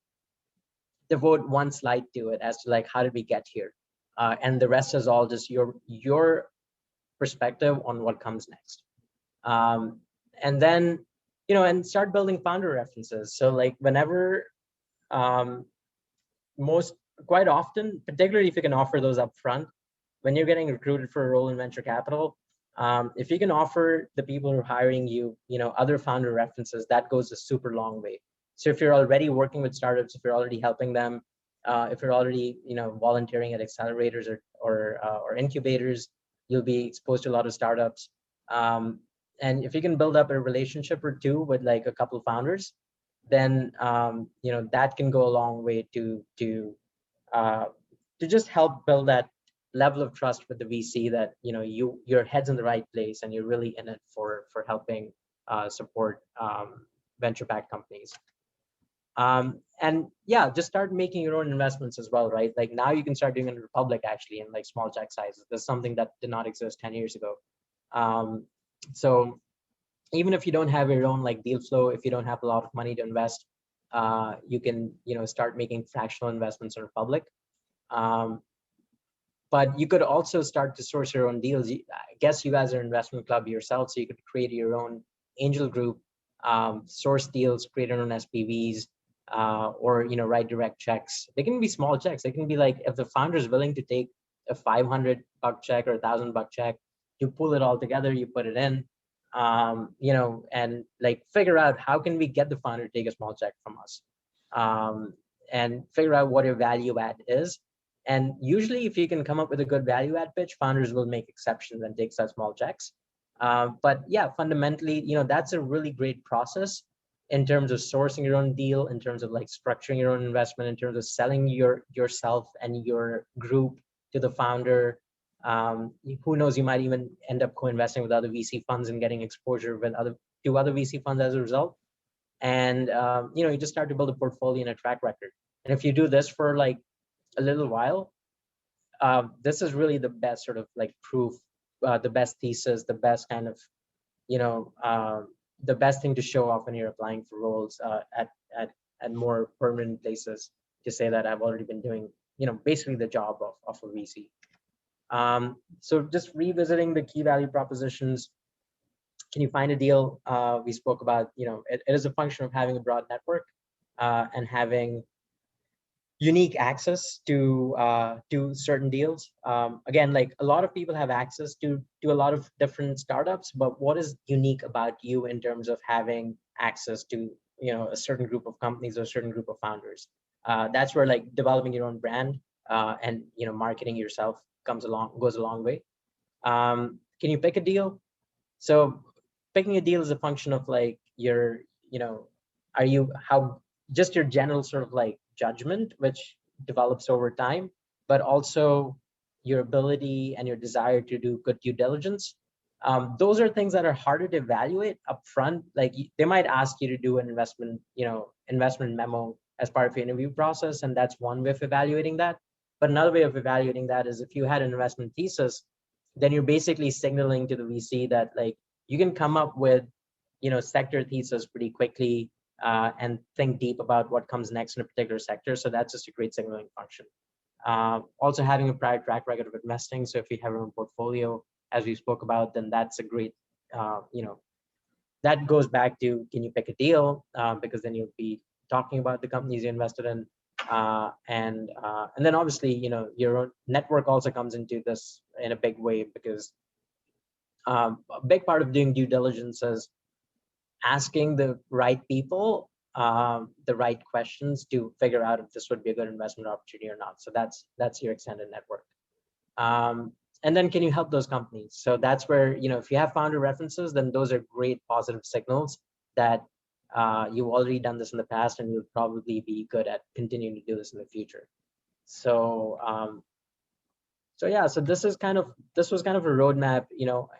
devote one slide to it as to like, how did we get here? And the rest is all just your perspective on what comes next. And then, and start building founder references. So like whenever, quite often, particularly if you can offer those up front, when you're getting recruited for a role in venture capital, if you can offer the people who are hiring you, other founder references, that goes a super long way. So if you're already working with startups, if you're already helping them, if you're already, volunteering at accelerators or incubators, you'll be exposed to a lot of startups. And if you can build up a relationship or two with like a couple of founders, then that can go a long way to just help build that level of trust with the VC that your head's in the right place and you're really in it for helping support venture-backed companies. And yeah, just start making your own investments as well, right? Like now you can start doing it in Republic actually in like small check sizes. That's something that did not exist 10 years ago. So even if you don't have your own like deal flow, if you don't have a lot of money to invest, you can start making fractional investments in Republic. But you could also start to source your own deals. I guess you guys are an investment club yourself, so you could create your own angel group, source deals, create your own SPVs, or write direct checks. They can be small checks. They can be like, if the founder is willing to take a $500 check or $1,000 check, you pull it all together, you put it in, and like figure out how can we get the founder to take a small check from us, and figure out what your value add is. And usually if you can come up with a good value add pitch, founders will make exceptions and take such small checks. But yeah, fundamentally, that's a really great process in terms of sourcing your own deal, in terms of like structuring your own investment, in terms of selling yourself and your group to the founder. Who knows, you might even end up co-investing with other VC funds and getting exposure with other VC funds as a result. And you just start to build a portfolio and a track record. And if you do this for like a little while, this is really the best sort of like proof, the best thesis, the best kind of, the best thing to show off when you're applying for roles at more permanent places, to say that I've already been doing, basically the job of a VC. So just revisiting the key value propositions. Can you find a deal? We spoke about, it is a function of having a broad network and having unique access to certain deals. Again, like a lot of people have access to a lot of different startups, but what is unique about you in terms of having access to a certain group of companies or a certain group of founders? That's where like developing your own brand and marketing yourself goes a long way. Can you pick a deal? So picking a deal is a function of like your just your general sort of like judgment, which develops over time, but also your ability and your desire to do good due diligence. Those are things that are harder to evaluate upfront. Like they might ask you to do an investment memo as part of your interview process, and that's one way of evaluating that. But another way of evaluating that is if you had an investment thesis, then you're basically signaling to the VC that like you can come up with, sector thesis pretty quickly, and think deep about what comes next in a particular sector. So that's just a great signaling function. Also having a prior track record of investing. So if you have your own portfolio, as we spoke about, then that's a great, that goes back to, can you pick a deal? Because then you'll be talking about the companies you invested in. And then obviously, your own network also comes into this in a big way, because a big part of doing due diligence is asking the right people the right questions to figure out if this would be a good investment opportunity or not. So that's your extended network. And then can you help those companies? So that's where, if you have founder references, then those are great positive signals that you've already done this in the past, and you'll probably be good at continuing to do this in the future. So yeah, so this was kind of a roadmap,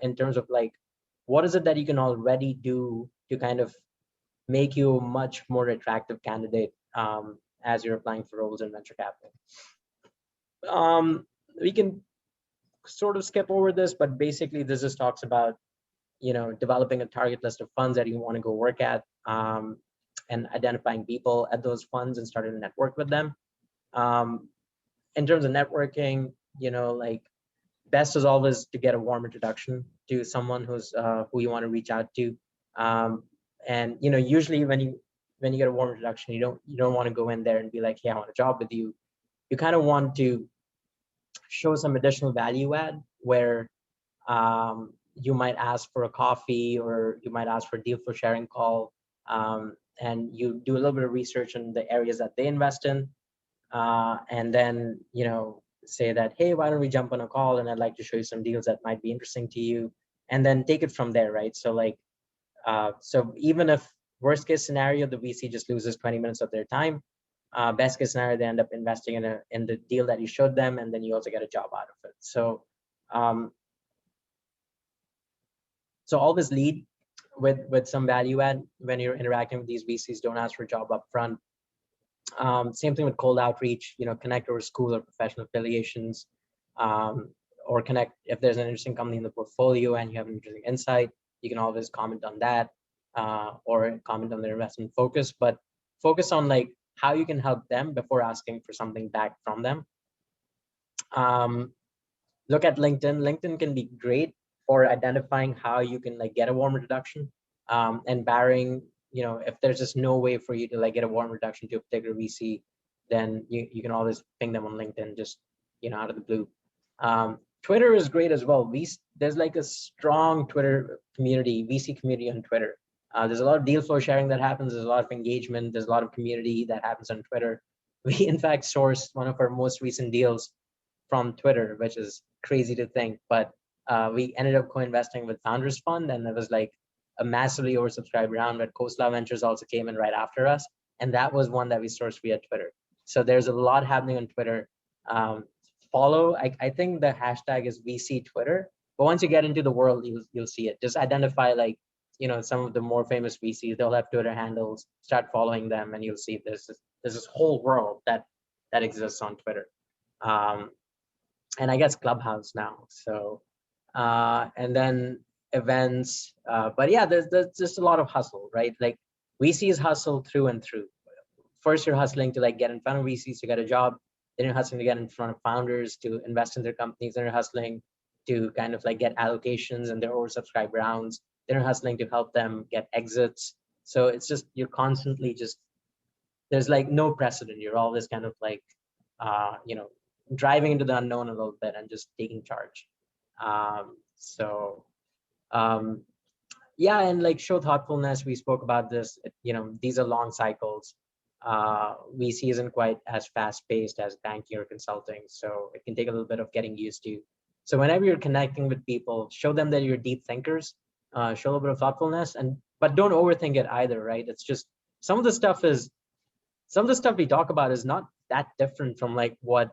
in terms of like, what is it that you can already do to kind of make you a much more attractive candidate as you're applying for roles in venture capital. We can sort of skip over this, but basically this just talks about, developing a target list of funds that you want to go work at, and identifying people at those funds and starting to network with them. In terms of networking, like, best is always to get a warm introduction to someone who's who you want to reach out to. And usually when you get a warm introduction, you don't want to go in there and be like, hey, I want a job with you. You kind of want to show some additional value add, where you might ask for a coffee, or you might ask for a deal for sharing call, and you do a little bit of research in the areas that they invest in, and then say that, hey, why don't we jump on a call, and I'd like to show you some deals that might be interesting to you, and then take it from there, right? So like, so even if worst case scenario, the VC just loses 20 minutes of their time, best case scenario, they end up investing in the deal that you showed them, and then you also get a job out of it. So so always lead with some value add when you're interacting with these VCs. Don't ask for a job up front. Same thing with cold outreach, connect over school or professional affiliations, or connect if there's an interesting company in the portfolio and you have an interesting insight, you can always comment on that, or comment on their investment focus, but focus on like how you can help them before asking for something back from them. Look at LinkedIn. LinkedIn can be great for identifying how you can like get a warm introduction, and barring, if there's just no way for you to like get a warm introduction to a particular VC, then you can always ping them on LinkedIn, just out of the blue. Twitter is great as well. There's like a strong Twitter community, VC community on Twitter. There's a lot of deal flow sharing that happens. There's a lot of engagement. There's a lot of community that happens on Twitter. We in fact sourced one of our most recent deals from Twitter, which is crazy to think, but we ended up co-investing with Founders Fund, and it was like a massively oversubscribed round, but Coastline Ventures also came in right after us, and that was one that we sourced via Twitter. So there's a lot happening on Twitter. Follow, I think the hashtag is VC Twitter, but once you get into the world, you'll see it. Just identify like, some of the more famous VCs, they'll have Twitter handles, start following them, and you'll see there's this whole world that exists on Twitter. And I guess Clubhouse now. So, and then events, but yeah, there's just a lot of hustle, right? Like VCs hustle through and through. First, you're hustling to like get in front of VCs to get a job. Then you're hustling to get in front of founders to invest in their companies. Then you're hustling to kind of like get allocations and their oversubscribed rounds. Then you're hustling to help them get exits. So it's just, you're constantly just, there's like no precedent. You're always kind of like, driving into the unknown a little bit and just taking charge. Yeah, and like show thoughtfulness. We spoke about this. These are long cycles. VC isn't quite as fast paced as banking or consulting, so it can take a little bit of getting used to. So whenever you're connecting with people, show them that you're deep thinkers. Show a little bit of thoughtfulness, but don't overthink it either, right? It's just some of the stuff we talk about is not that different from like what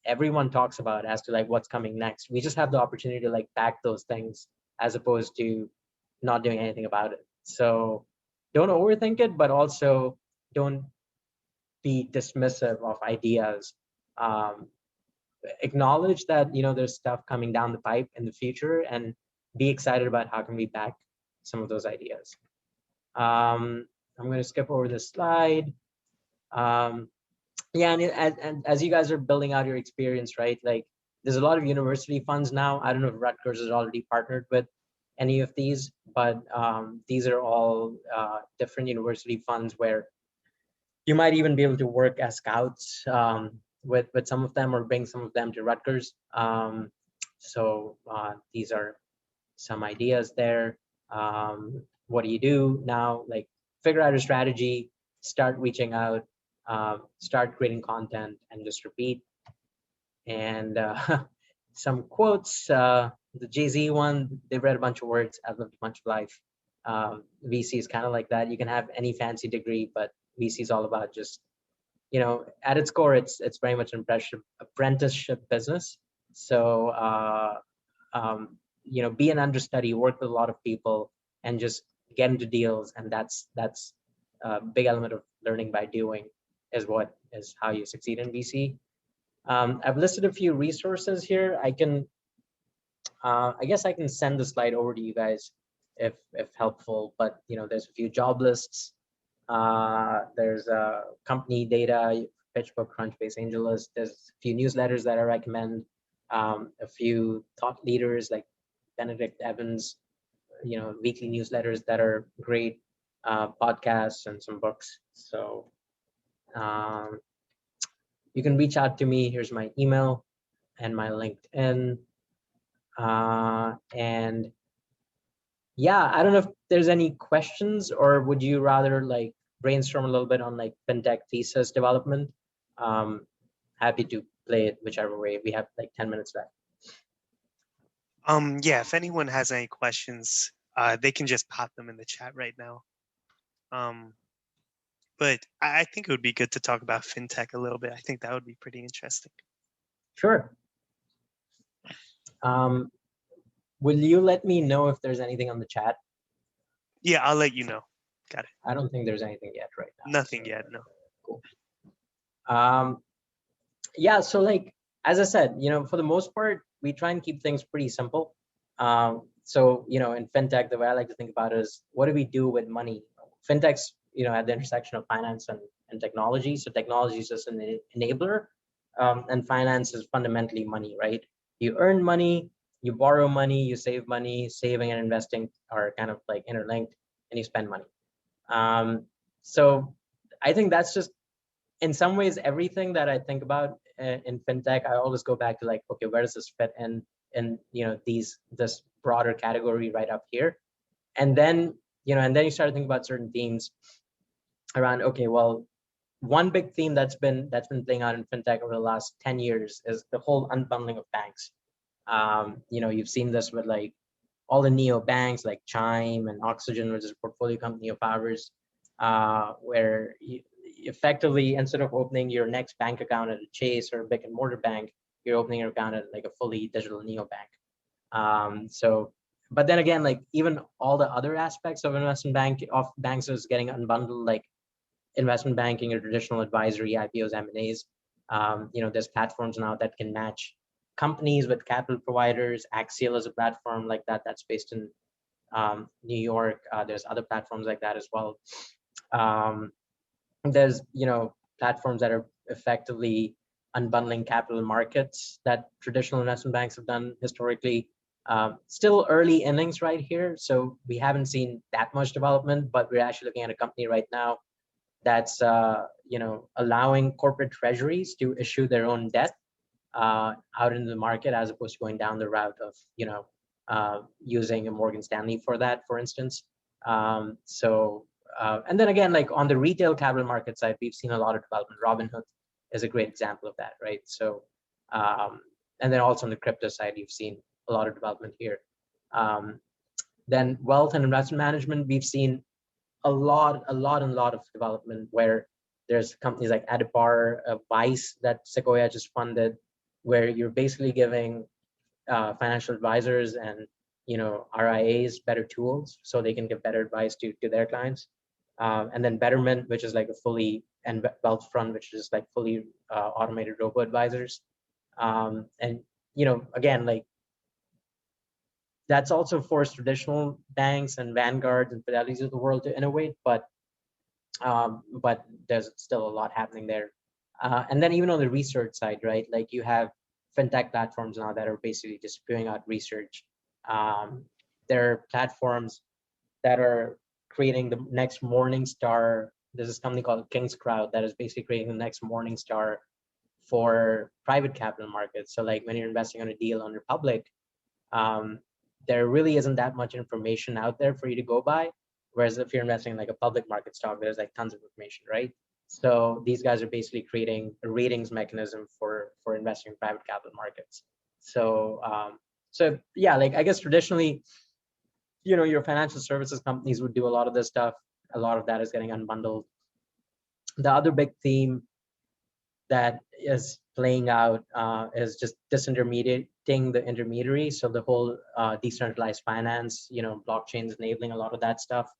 everyone talks about as to like what's coming next. We just have the opportunity to like back those things as opposed to not doing anything about it. So don't overthink it, but also don't be dismissive of ideas. Um, Acknowledge that there's stuff coming down the pipe in the future, and be excited about how can we back some of those ideas. I'm going to skip over this slide. Um, yeah, and as you guys are building out your experience, right? Like, there's a lot of university funds now. I don't know if Rutgers is already partnered with any of these, but these are all different university funds where you might even be able to work as scouts with some of them, or bring some of them to Rutgers. So these are some ideas there. What do you do now? Like, figure out a strategy, start reaching out, start creating content, and just repeat. And some quotes. The Jay-Z one, they've read a bunch of words, I've lived a bunch of life. VC is kind of like that. You can have any fancy degree, but VC is all about just, at its core, it's very much an apprenticeship business. So be an understudy, work with a lot of people, and just get into deals. And that's a big element of learning by doing, is how you succeed in VC. I've listed a few resources here. I guess I can send the slide over to you guys if helpful, but there's a few job lists. There's company data, PitchBook, Crunchbase, AngelList. There's a few newsletters that I recommend. A few thought leaders like Benedict Evans, weekly newsletters that are great, podcasts, and some books. So you can reach out to me. Here's my email and my LinkedIn. And yeah, I don't know if there's any questions, or would you rather like brainstorm a little bit on like fintech thesis development? Happy to play it whichever way. We have like 10 minutes left. Yeah, if anyone has any questions, they can just pop them in the chat right now. But I think it would be good to talk about fintech a little bit. I think that would be pretty interesting. Sure. Will you let me know if there's anything on the chat? Yeah, I'll let you know. Got it. I don't think there's anything yet right now. Nothing yet, no. Cool. Yeah, so like, as I said, for the most part, we try and keep things pretty simple. So, in fintech, the way I like to think about it is, what do we do with money? Fintech's, at the intersection of finance and technology. So technology is just an enabler, and finance is fundamentally money, right? You earn money, you borrow money, you save money. Saving and investing are kind of like interlinked, and you spend money. So I think that's just, in some ways, everything that I think about in fintech. I always go back to like, okay, where does this fit in this broader category right up here? And then you start to think about certain themes around, okay, well, one big theme that's been playing out in fintech over the last 10 years is the whole unbundling of banks. You've seen this with like all the neo banks like Chime and Oxygen, which is a portfolio company of ours, where you effectively, instead of opening your next bank account at a Chase or a brick and mortar bank, you're opening your account at like a fully digital neo bank. But then again, like even all the other aspects of banks is getting unbundled, like investment banking or traditional advisory, IPOs, M&As. There's platforms now that can match companies with capital providers. Axial is a platform like that that's based in New York. There's other platforms like that as well. There's platforms that are effectively unbundling capital markets that traditional investment banks have done historically. Still early innings right here, so we haven't seen that much development, but we're actually looking at a company right now that's allowing corporate treasuries to issue their own debt out into the market, as opposed to going down the route of using a Morgan Stanley for that, for instance. And then again, like on the retail capital market side, we've seen a lot of development. Robinhood is a great example of that, right? So, and then also on the crypto side, you've seen a lot of development here. Then wealth and investment management, we've seen a lot of development where there's companies like Adipar, Vice that Sequoia just funded, where you're basically giving financial advisors and RIAs better tools so they can give better advice to their clients. And then Betterment, which is like a fully, and Wealthfront, which is like fully automated robo advisors. And again, like that's also forced traditional banks and Vanguards and Fidelities of the world to innovate, but there's still a lot happening there. And then even on the research side, right? Like you have fintech platforms now that are basically just spewing out research. There are platforms that are creating the next morning star. There's this company called King's Crowd that is basically creating the next morning star for private capital markets. So like when you're investing on a deal on Republic, there really isn't that much information out there for you to go by. Whereas if you're investing in like a public market stock, there's like tons of information, right? So these guys are basically creating a ratings mechanism for investing in private capital markets. So yeah, like I guess traditionally, your financial services companies would do a lot of this stuff. A lot of that is getting unbundled. The other big theme that is playing out is just disintermediating the intermediary. So the whole decentralized finance, blockchains enabling a lot of that stuff.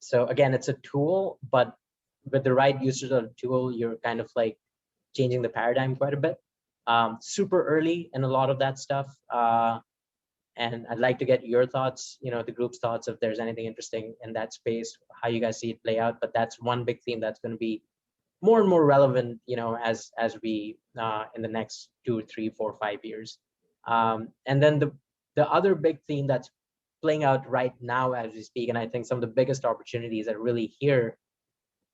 So again, it's a tool, but with the right usage of the tool, you're kind of like changing the paradigm quite a bit. Super early in a lot of that stuff. And I'd like to get your thoughts, the group's thoughts, if there's anything interesting in that space, how you guys see it play out. But that's one big theme that's going to be more and more relevant, as we in the next 2, 3, 4, 5 years. And then the other big theme that's playing out right now as we speak, and I think some of the biggest opportunities are really here.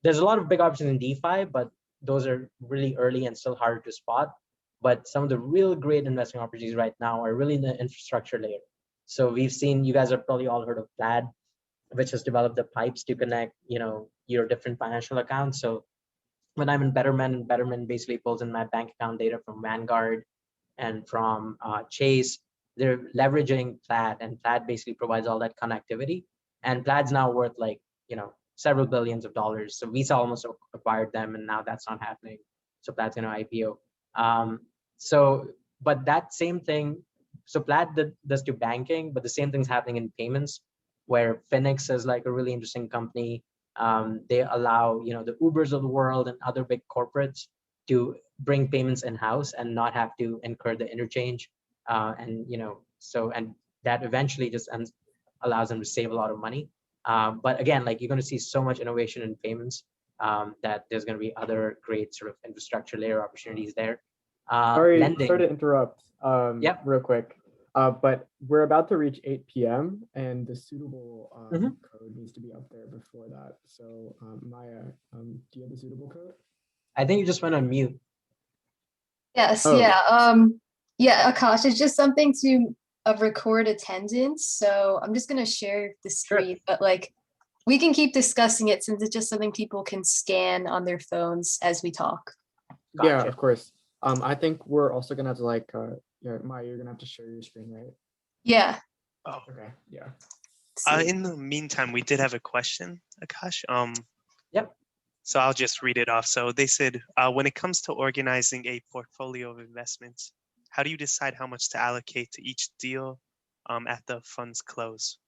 There's a lot of big opportunities in DeFi, but those are really early and still hard to spot. But some of the real great investing opportunities right now are really in the infrastructure layer. So we've seen, you guys have probably all heard of Plaid, which has developed the pipes to connect, your different financial accounts. So when I'm in Betterment, Betterment basically pulls in my bank account data from Vanguard and from Chase. They're leveraging Plaid, and Plaid basically provides all that connectivity. And Plaid's now worth like, several billions of dollars. So Visa almost acquired them, and now that's not happening. So Plaid's going to IPO. But that same thing, so Plaid does do banking, but the same thing's happening in payments, where Phoenix is like a really interesting company. They allow, the Ubers of the world and other big corporates to bring payments in-house and not have to incur the interchange. And that eventually just allows them to save a lot of money. But again, like you're going to see so much innovation in payments that there's going to be other great sort of infrastructure layer opportunities there. Sorry Lending. to interrupt. Yep. Real quick. But we're about to reach 8 p.m. and the suitable code needs to be up there before that. So Maya, do you have the suitable code? I think you just went on mute. Yes, Oh. yeah, Akash, it's just something to record attendance. So I'm just gonna share the screen, but like we can keep discussing it since it's just something people can scan on their phones as we talk. Gotcha. Yeah, of course. I think we're also gonna have to like Maya, you're gonna have to share your screen, right? Yeah. Oh, okay. Yeah. In the meantime, we did have a question, Akash. Yep. So I'll just read it off. So they said, when it comes to organizing a portfolio of investments, how do you decide how much to allocate to each deal at the fund's close?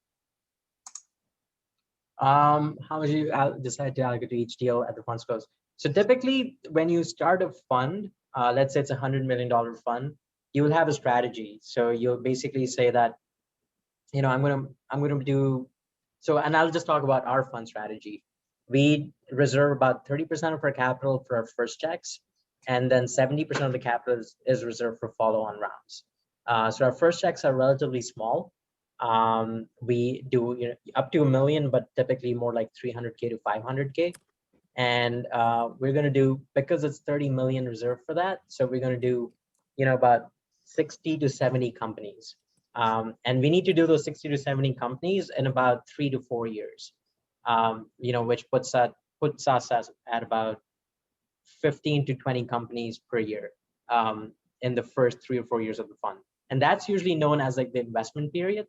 How much do you decide to allocate to each deal at the fund's close? So typically, when you start a fund, let's say it's $100 million fund, you will have a strategy. So you'll basically say that, I'm gonna do. So, and I'll just talk about our fund strategy. We reserve about 30% of our capital for our first checks, and then 70% of the capital is reserved for follow-on rounds. So our first checks are relatively small. We do up to $1 million, but typically more like 300K to 500K. And we're going to do, because it's 30 million reserved for that, so we're going to do about 60 to 70 companies, and we need to do those 60 to 70 companies in about 3 to 4 years, which puts us at about 15 to 20 companies per year in the first 3 or 4 years of the fund. And that's usually known as like the investment period.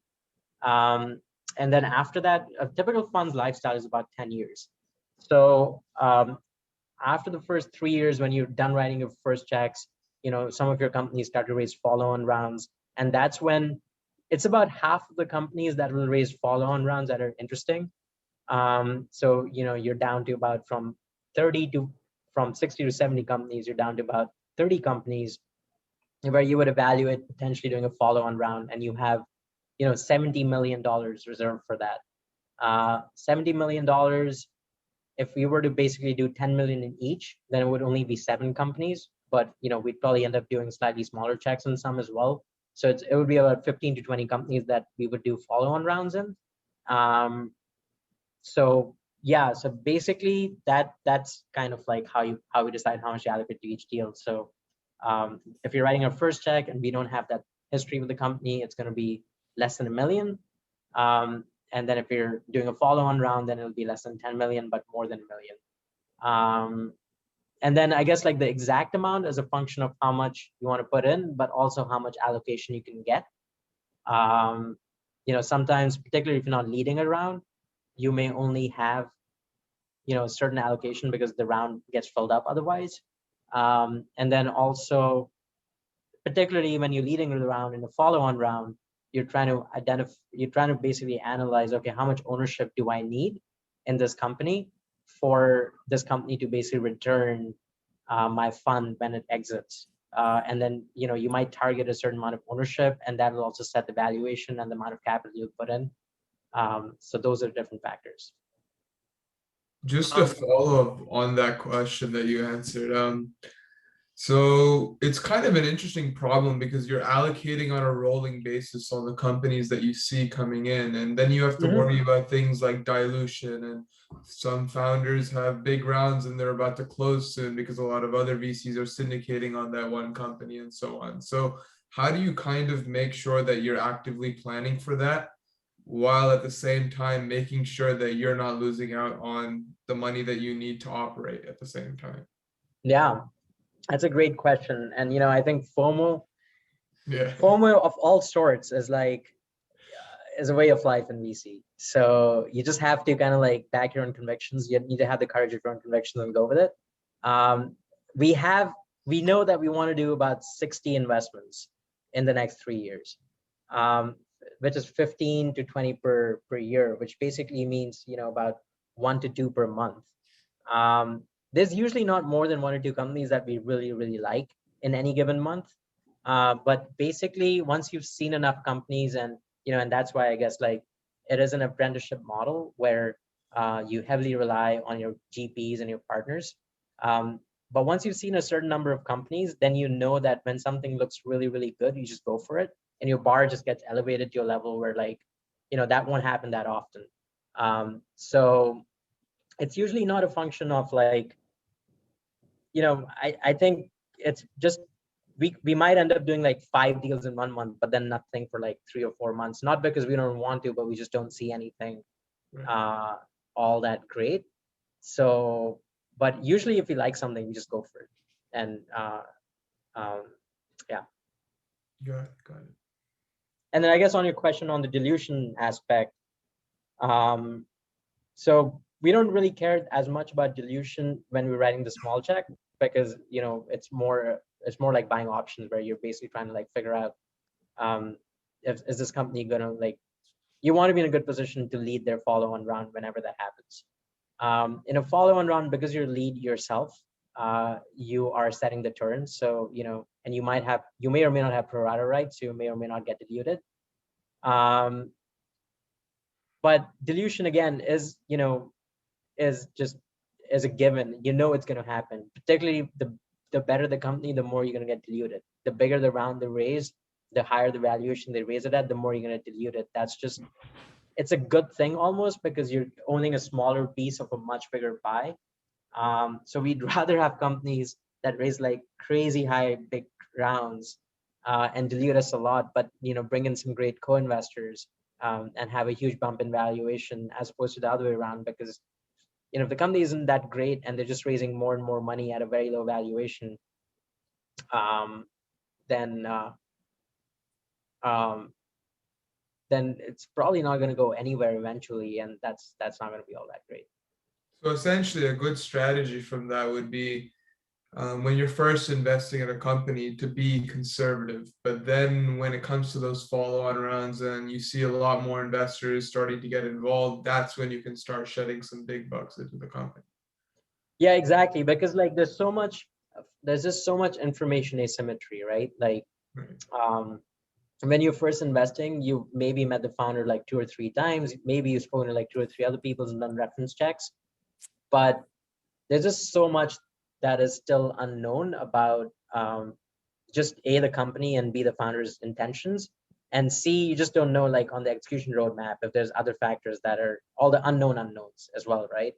And then after that, a typical fund's lifestyle is about 10 years. So after the first 3 years, when you're done writing your first checks, some of your companies start to raise follow-on rounds. And that's when it's about half of the companies that will raise follow-on rounds that are interesting. So, you're down to about from 60 to 70 companies, you're down to about 30 companies where you would evaluate potentially doing a follow-on round, and you have, $70 million reserved for that. $70 million, if we were to basically do 10 million in each, then it would only be 7 companies, but we'd probably end up doing slightly smaller checks in some as well. So it would be about 15 to 20 companies that we would do follow-on rounds in. So yeah, so basically that's kind of like how we decide how much to allocate to each deal. So if you're writing our first check and we don't have that history with the company, it's going to be less than $1 million. And then if you're doing a follow-on round, then it'll be less than 10 million, but more than $1 million. And then I guess like the exact amount is a function of how much you want to put in, but also how much allocation you can get. Sometimes, particularly if you're not leading a round, you may only have, a certain allocation because the round gets filled up otherwise. And then also, particularly when you're leading the round in a follow-on round, you're trying to basically analyze, okay, how much ownership do I need in this company for this company to basically return my fund when it exits. And then, you might target a certain amount of ownership, and that will also set the valuation and the amount of capital you put in. So those are different factors. Just to follow up on that question that you answered, so it's kind of an interesting problem because you're allocating on a rolling basis on the companies that you see coming in, and then you have to worry about things like dilution, and some founders have big rounds and they're about to close soon because a lot of other VCs are syndicating on that one company and so on. So how do you kind of make sure that you're actively planning for that, while at the same time making sure that you're not losing out on the money that you need to operate at the same time? Yeah, that's a great question. And, I think FOMO Yeah. of all sorts is a way of life in VC. So you just have to kind of like back your own convictions. You need to have the courage of your own convictions and go with it. We know that we want to do about 60 investments in the next 3 years. Which is 15 to 20 per year, which basically means, about 1 to 2 per month. There's usually not more than 1 or 2 companies that we really, really like in any given month. But basically, once you've seen enough companies and that's why I guess like it is an apprenticeship model where you heavily rely on your GPs and your partners. But once you've seen a certain number of companies, then you know that when something looks really, really good, you just go for it. And your bar just gets elevated to a level where that won't happen that often. So it's usually not a function of I think it's just, we might end up doing 5 deals in 1 month, but then nothing for 3 or 4 months, not because we don't want to, but we just don't see anything all that great. So, but usually if we like something, we just go for it. And yeah. Got it. And then I guess on your question on the dilution aspect, so we don't really care as much about dilution when we're writing the small check, because it's more like buying options, where you're basically trying to figure out is this company gonna you want to be in a good position to lead their follow-on round whenever that happens. In a follow-on round, because you're lead yourself, you are setting the terms. So and you may or may not have pro rata rights, so you may or may not get diluted. But dilution again is just a given. It's going to happen. Particularly the better the company, the more you're going to get diluted. The bigger the round they raise, the higher the valuation they raise it at, the more you're going to dilute it. It's a good thing almost, because you're owning a smaller piece of a much bigger pie. So we'd rather have companies that raise crazy high big rounds and dilute us a lot, but bring in some great co-investors and have a huge bump in valuation, as opposed to the other way around. Because if the company isn't that great and they're just raising more and more money at a very low valuation, then it's probably not going to go anywhere eventually, and that's not going to be all that great. So essentially, a good strategy from that would be when you're first investing in a company to be conservative. But then when it comes to those follow-on rounds and you see a lot more investors starting to get involved, that's when you can start shedding some big bucks into the company. Yeah, exactly. Because like there's just so much information asymmetry, right? Like Right. when you're first investing, you maybe met the founder like 2 or 3 times, maybe you've spoken to like 2 or 3 other people and done reference checks, but there's just so much that is still unknown about just A, the company, and B, the founder's intentions, and C, you just don't know like on the execution roadmap if there's other factors that are all the unknown unknowns as well, right?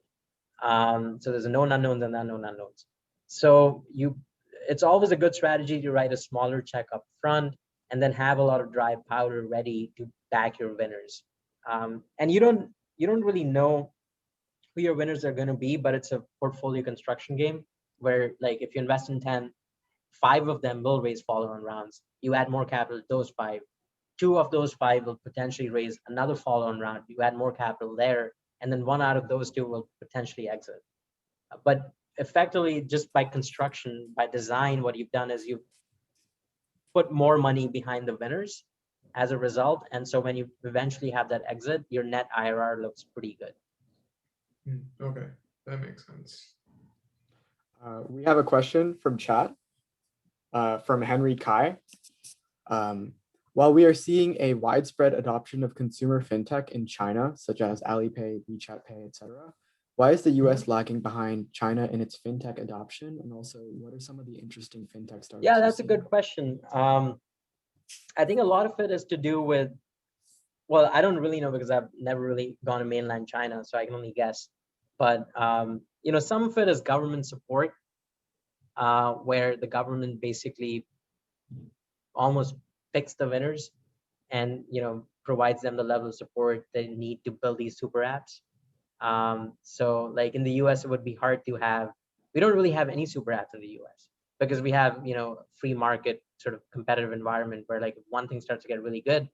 So there's a known unknowns and unknown unknowns. So it's always a good strategy to write a smaller check up front and then have a lot of dry powder ready to back your winners. And you don't really know who your winners are going to be, but it's a portfolio construction game where like if you invest in 10, 5 of them will raise follow-on rounds. You add more capital to those 5. 2 of those 5 will potentially raise another follow-on round. You add more capital there, and then 1 out of those 2 will potentially exit. But effectively, just by construction, by design, what you've done is you've put more money behind the winners as a result. And so when you eventually have that exit, your net IRR looks pretty good. Okay, that makes sense. We have a question from chat from Henry Kai. While we are seeing a widespread adoption of consumer fintech in China, such as Alipay, WeChat Pay, etc., why is the US lagging behind China in its fintech adoption? And also, what are some of the interesting fintech startups? Yeah, that's a good question. I think a lot of it is to do with, well, I don't really know because I've never really gone to mainland China, so I can only guess. But some of it is government support, where the government basically almost picks the winners and provides them the level of support they need to build these super apps. So like in the US, it would be hard to have, we don't really have any super apps in the US because we have, free market sort of competitive environment where like if one thing starts to get really good,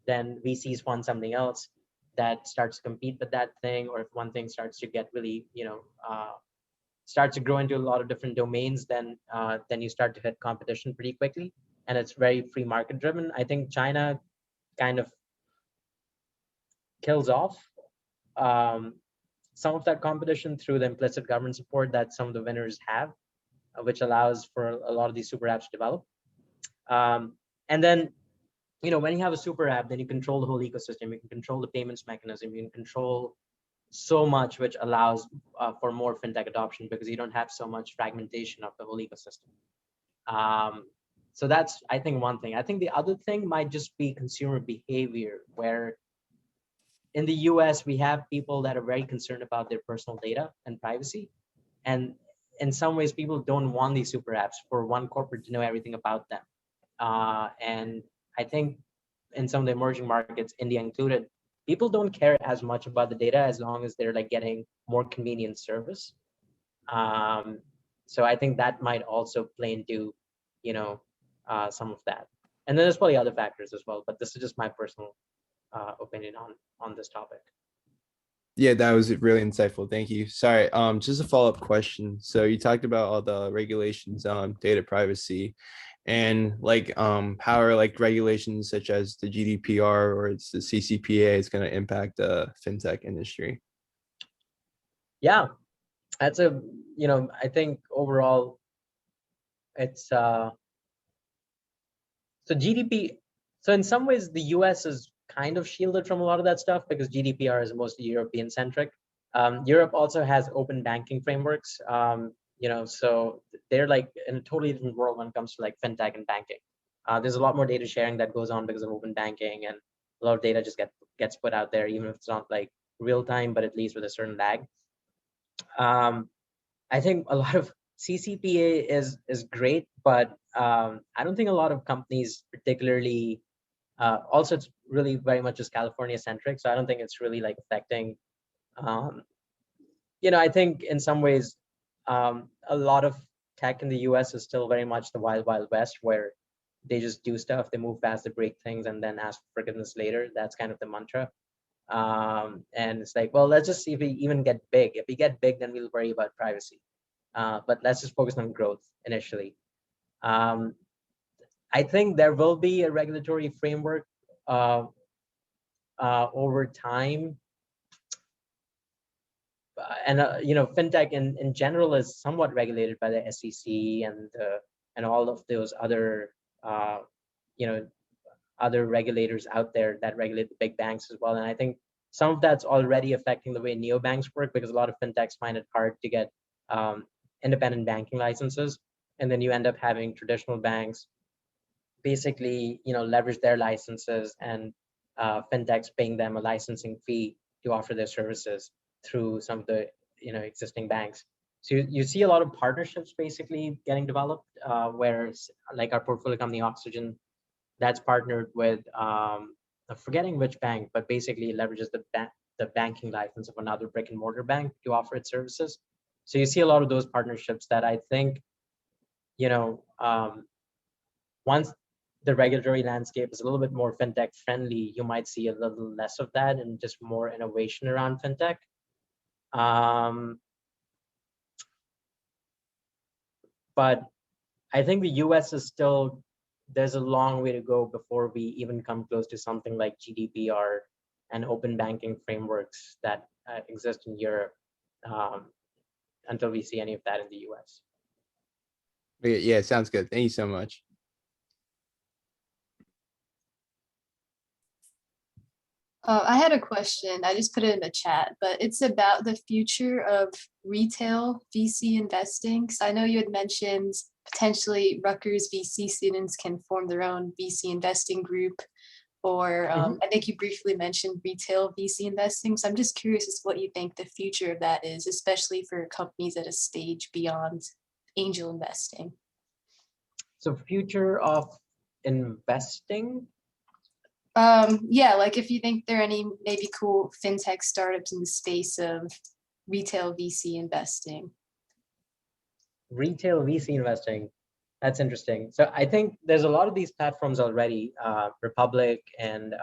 then VCs fund something else that starts to compete with that thing. Or if one thing starts to get really, starts to grow into a lot of different domains, then you start to hit competition pretty quickly. And it's very free market driven. I think China kind of kills off some of that competition through the implicit government support that some of the winners have, which allows for a lot of these super apps to develop. And then, when you have a super app, then you control the whole ecosystem. You can control the payments mechanism. You can control so much, which allows for more fintech adoption because you don't have so much fragmentation of the whole ecosystem. So that's, I think, one thing. I think the other thing might just be consumer behavior, where in the US, we have people that are very concerned about their personal data and privacy. And in some ways, people don't want these super apps for one corporate to know everything about them. And I think in some of the emerging markets, India included, people don't care as much about the data as long as they're like getting more convenient service. So I think that might also play into, some of that. And then there's probably other factors as well, but this is just my personal opinion on this topic. Yeah, that was really insightful. Thank you. Sorry, just a follow-up question. So you talked about all the regulations on data privacy and how are like regulations such as the GDPR or it's the CCPA is going to impact the fintech industry? Yeah, that's I think overall it's so GDP. So in some ways, the US is kind of shielded from a lot of that stuff because GDPR is mostly European centric. Europe also has open banking frameworks. So they're like in a totally different world when it comes to like fintech and banking. There's a lot more data sharing that goes on because of open banking, and a lot of data just gets put out there, even if it's not like real time, but at least with a certain lag. I think a lot of CCPA is great, but I don't think a lot of companies particularly. Also, it's really very much just California centric, so I don't think it's really like affecting. I think in some ways, a lot of tech in the US is still very much the wild, wild west, where they just do stuff, they move fast, they break things, and then ask for forgiveness later. That's kind of the mantra. And it's like, well, let's just see if we even get big. If we get big, then we'll worry about privacy. but let's just focus on growth initially. I think there will be a regulatory framework over time. And fintech in general is somewhat regulated by the SEC and all of those other other regulators out there that regulate the big banks as well. And I think some of that's already affecting the way neobanks work, because a lot of fintechs find it hard to get independent banking licenses, and then you end up having traditional banks basically leverage their licenses, and fintechs paying them a licensing fee to offer their services through some of the existing banks. So you see a lot of partnerships basically getting developed, where like our portfolio company Oxygen, that's partnered with I'm forgetting which bank, but basically leverages the banking license of another brick and mortar bank to offer its services. So you see a lot of those partnerships that I think once the regulatory landscape is a little bit more fintech friendly, you might see a little less of that and just more innovation around fintech. But I think the US is still, there's a long way to go before we even come close to something like GDPR and open banking frameworks that exist in Europe, until we see any of that in the US. Yeah, sounds good. Thank you so much. I had a question. I just put it in the chat, but it's about the future of retail VC investing. So I know you had mentioned potentially Rutgers VC students can form their own VC investing group, or I think you briefly mentioned retail VC investing. So I'm just curious as to what you think the future of that is, especially for companies at a stage beyond angel investing. So future of investing? Yeah, like if you think there are any maybe cool fintech startups in the space of retail VC investing. Retail VC investing, that's interesting. So I think there's a lot of these platforms already, Republic and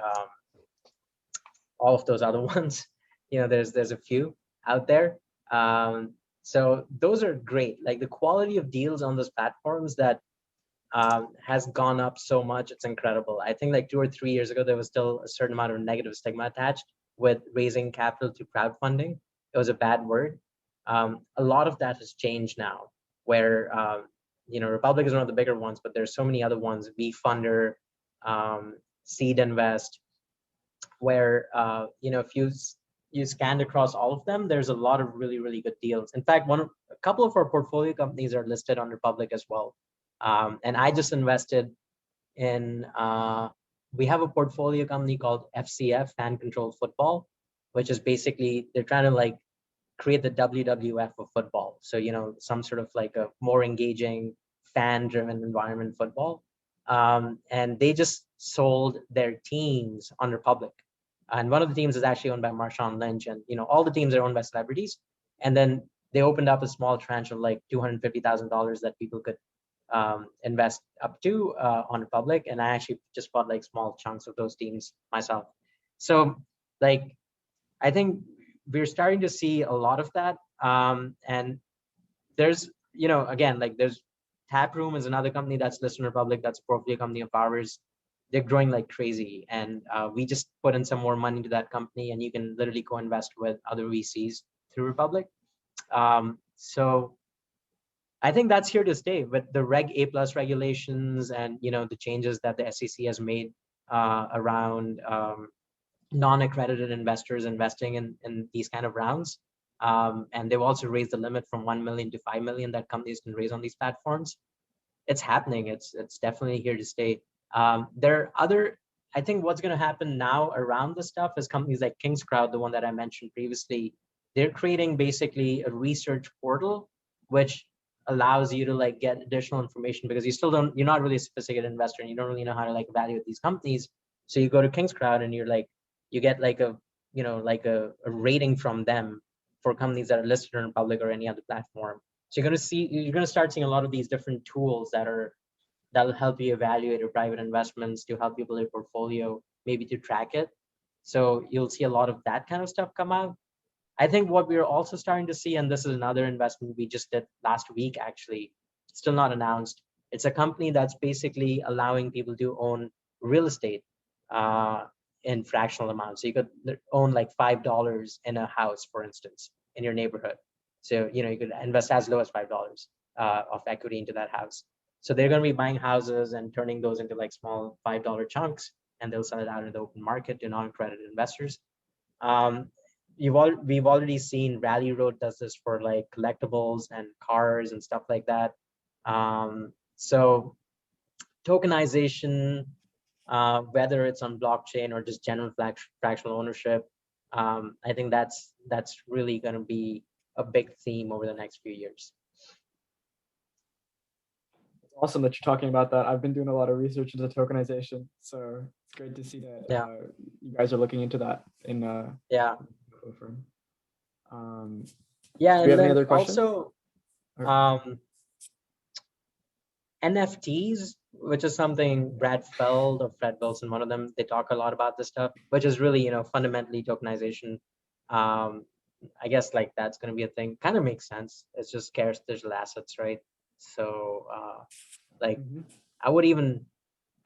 all of those other ones. There's a few out there. So those are great. Like the quality of deals on those platforms that has gone up so much, it's incredible. I think like 2 or 3 years ago, there was still a certain amount of negative stigma attached with raising capital to crowdfunding. It was a bad word. A lot of that has changed now, where Republic is one of the bigger ones, but there's so many other ones, VFunder, Seed Invest, where if you scanned across all of them, there's a lot of really, really good deals. In fact, a couple of our portfolio companies are listed on Republic as well. And I just invested in, we have a portfolio company called FCF, Fan Controlled Football, which is basically, they're trying to like create the WWF of football. So, some sort of like a more engaging, fan-driven environment football. And they just sold their teams on Republic. And one of the teams is actually owned by Marshawn Lynch, and all the teams are owned by celebrities. And then they opened up a small tranche of like $250,000 that people could invest up to on Republic, and I actually just bought like small chunks of those teams myself. So like I think we're starting to see a lot of that, and there's again, like there's Taproom is another company that's listed on Republic, that's a portfolio company of ours. They're growing like crazy, and we just put in some more money into that company, and you can literally co-invest with other VCs through Republic. So I think that's here to stay with the Reg A+ regulations and the changes that the SEC has made around non-accredited investors investing in these kind of rounds. And they've also raised the limit from 1 million to 5 million that companies can raise on these platforms. It's happening. It's definitely here to stay. There are other, I think what's going to happen now around this stuff is companies like Kingscrowd, the one that I mentioned previously, they're creating basically a research portal, which allows you to like get additional information, because you're not really a sophisticated investor and you don't really know how to like evaluate these companies. So you go to Kingscrowd and you get like a rating from them for companies that are listed on Republic or any other platform. So you're going to start seeing a lot of these different tools that'll help you evaluate your private investments, to help you build a portfolio, maybe to track it. So you'll see a lot of that kind of stuff come out. I think what we're also starting to see, and this is another investment we just did last week, actually, still not announced. It's a company that's basically allowing people to own real estate in fractional amounts. So you could own like $5 in a house, for instance, in your neighborhood. So, you could invest as low as $5 of equity into that house. So they're going to be buying houses and turning those into like small $5 chunks, and they'll sell it out in the open market to non-accredited investors. We've already seen Rally Road does this for like collectibles and cars and stuff like that. So tokenization, whether it's on blockchain or just general fractional ownership, I think that's really going to be a big theme over the next few years. It's awesome that you're talking about that. I've been doing a lot of research into tokenization, so it's great to see that you guys are looking into that in yeah. firm. Yeah, do we have any then other questions? Also, NFTs, which is something Brad Feld or Fred Wilson, one of them, they talk a lot about this stuff, which is really, fundamentally tokenization. I guess like that's going to be a thing. Kind of makes sense. It's just scarce digital assets, right? So like I would even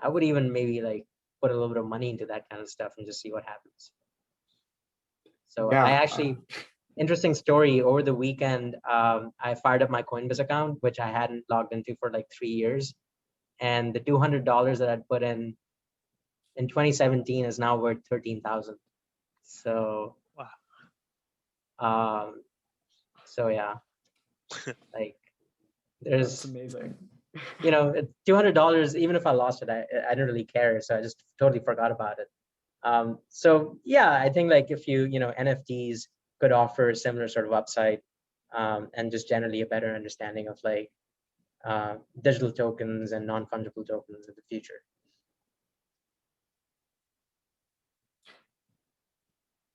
maybe like put a little bit of money into that kind of stuff and just see what happens. So yeah. I actually, interesting story, over the weekend, I fired up my Coinbase account, which I hadn't logged into for like 3 years. And the $200 that I'd put in 2017 is now worth 13,000. So, wow. So yeah, like there's, that's amazing. It's $200, even if I lost it, I didn't really care. So I just totally forgot about it. So yeah, I think like if NFTs could offer a similar sort of upside, and just generally a better understanding of like digital tokens and non-fungible tokens in the future.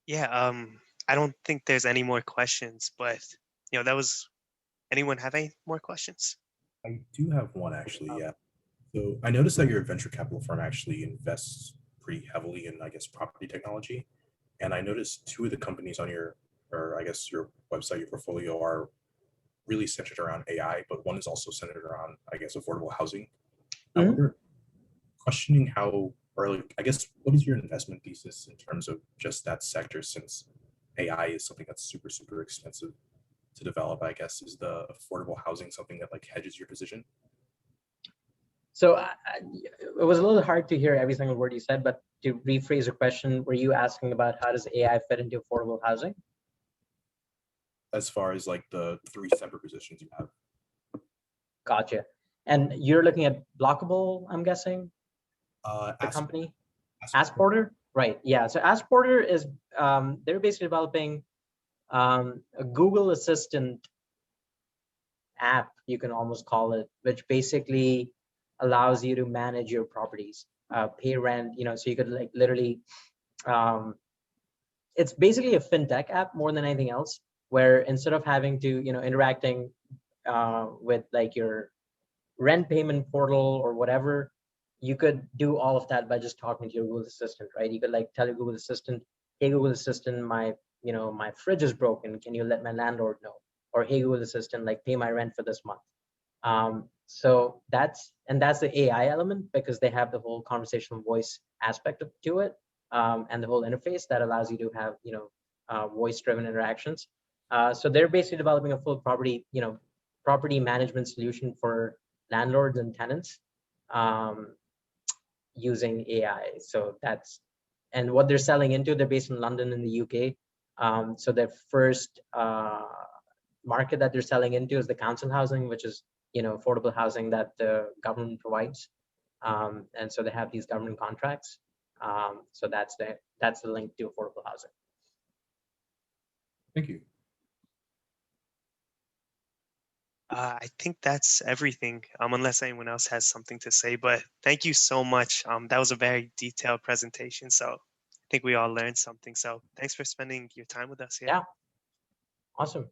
Yeah, I don't think there's any more questions, but anyone have any more questions? I do have one actually, yeah. So I noticed that your venture capital firm actually invests pretty heavily in, I guess, property technology. And I noticed two of the companies on your website, your portfolio, are really centered around AI, but one is also centered around, I guess, affordable housing. I wonder, questioning how, or like, I guess, what is your investment thesis in terms of just that sector, since AI is something that's super, super expensive to develop? I guess, is the affordable housing something that like hedges your position? So it was a little hard to hear every single word you said, but to rephrase the question, were you asking about how does AI fit into affordable housing? As far as like the 3 separate positions you have. Gotcha. And you're looking at Blockable, I'm guessing? The company? Asporter? Right, yeah. So Asporter is, they're basically developing a Google Assistant app, you can almost call it, which basically allows you to manage your properties, pay rent, so you could like literally, it's basically a fintech app more than anything else, where instead of having to, interacting with like your rent payment portal or whatever, you could do all of that by just talking to your Google Assistant, right? You could like tell your Google Assistant, hey, Google Assistant, my fridge is broken. Can you let my landlord know? Or hey, Google Assistant, like pay my rent for this month. So that's the AI element, because they have the whole conversational voice aspect to it, and the whole interface that allows you to have, voice-driven interactions. So they're basically developing a full property management solution for landlords and tenants, using AI. So and what they're selling into, they're based in London in the UK. So their first market that they're selling into is the council housing, which is affordable housing that the government provides, and so they have these government contracts. So that's the link to affordable housing. Thank you. I think that's everything, unless anyone else has something to say, but thank you so much. That was a very detailed presentation, so I think we all learned something. So thanks for spending your time with us here. Yeah, awesome.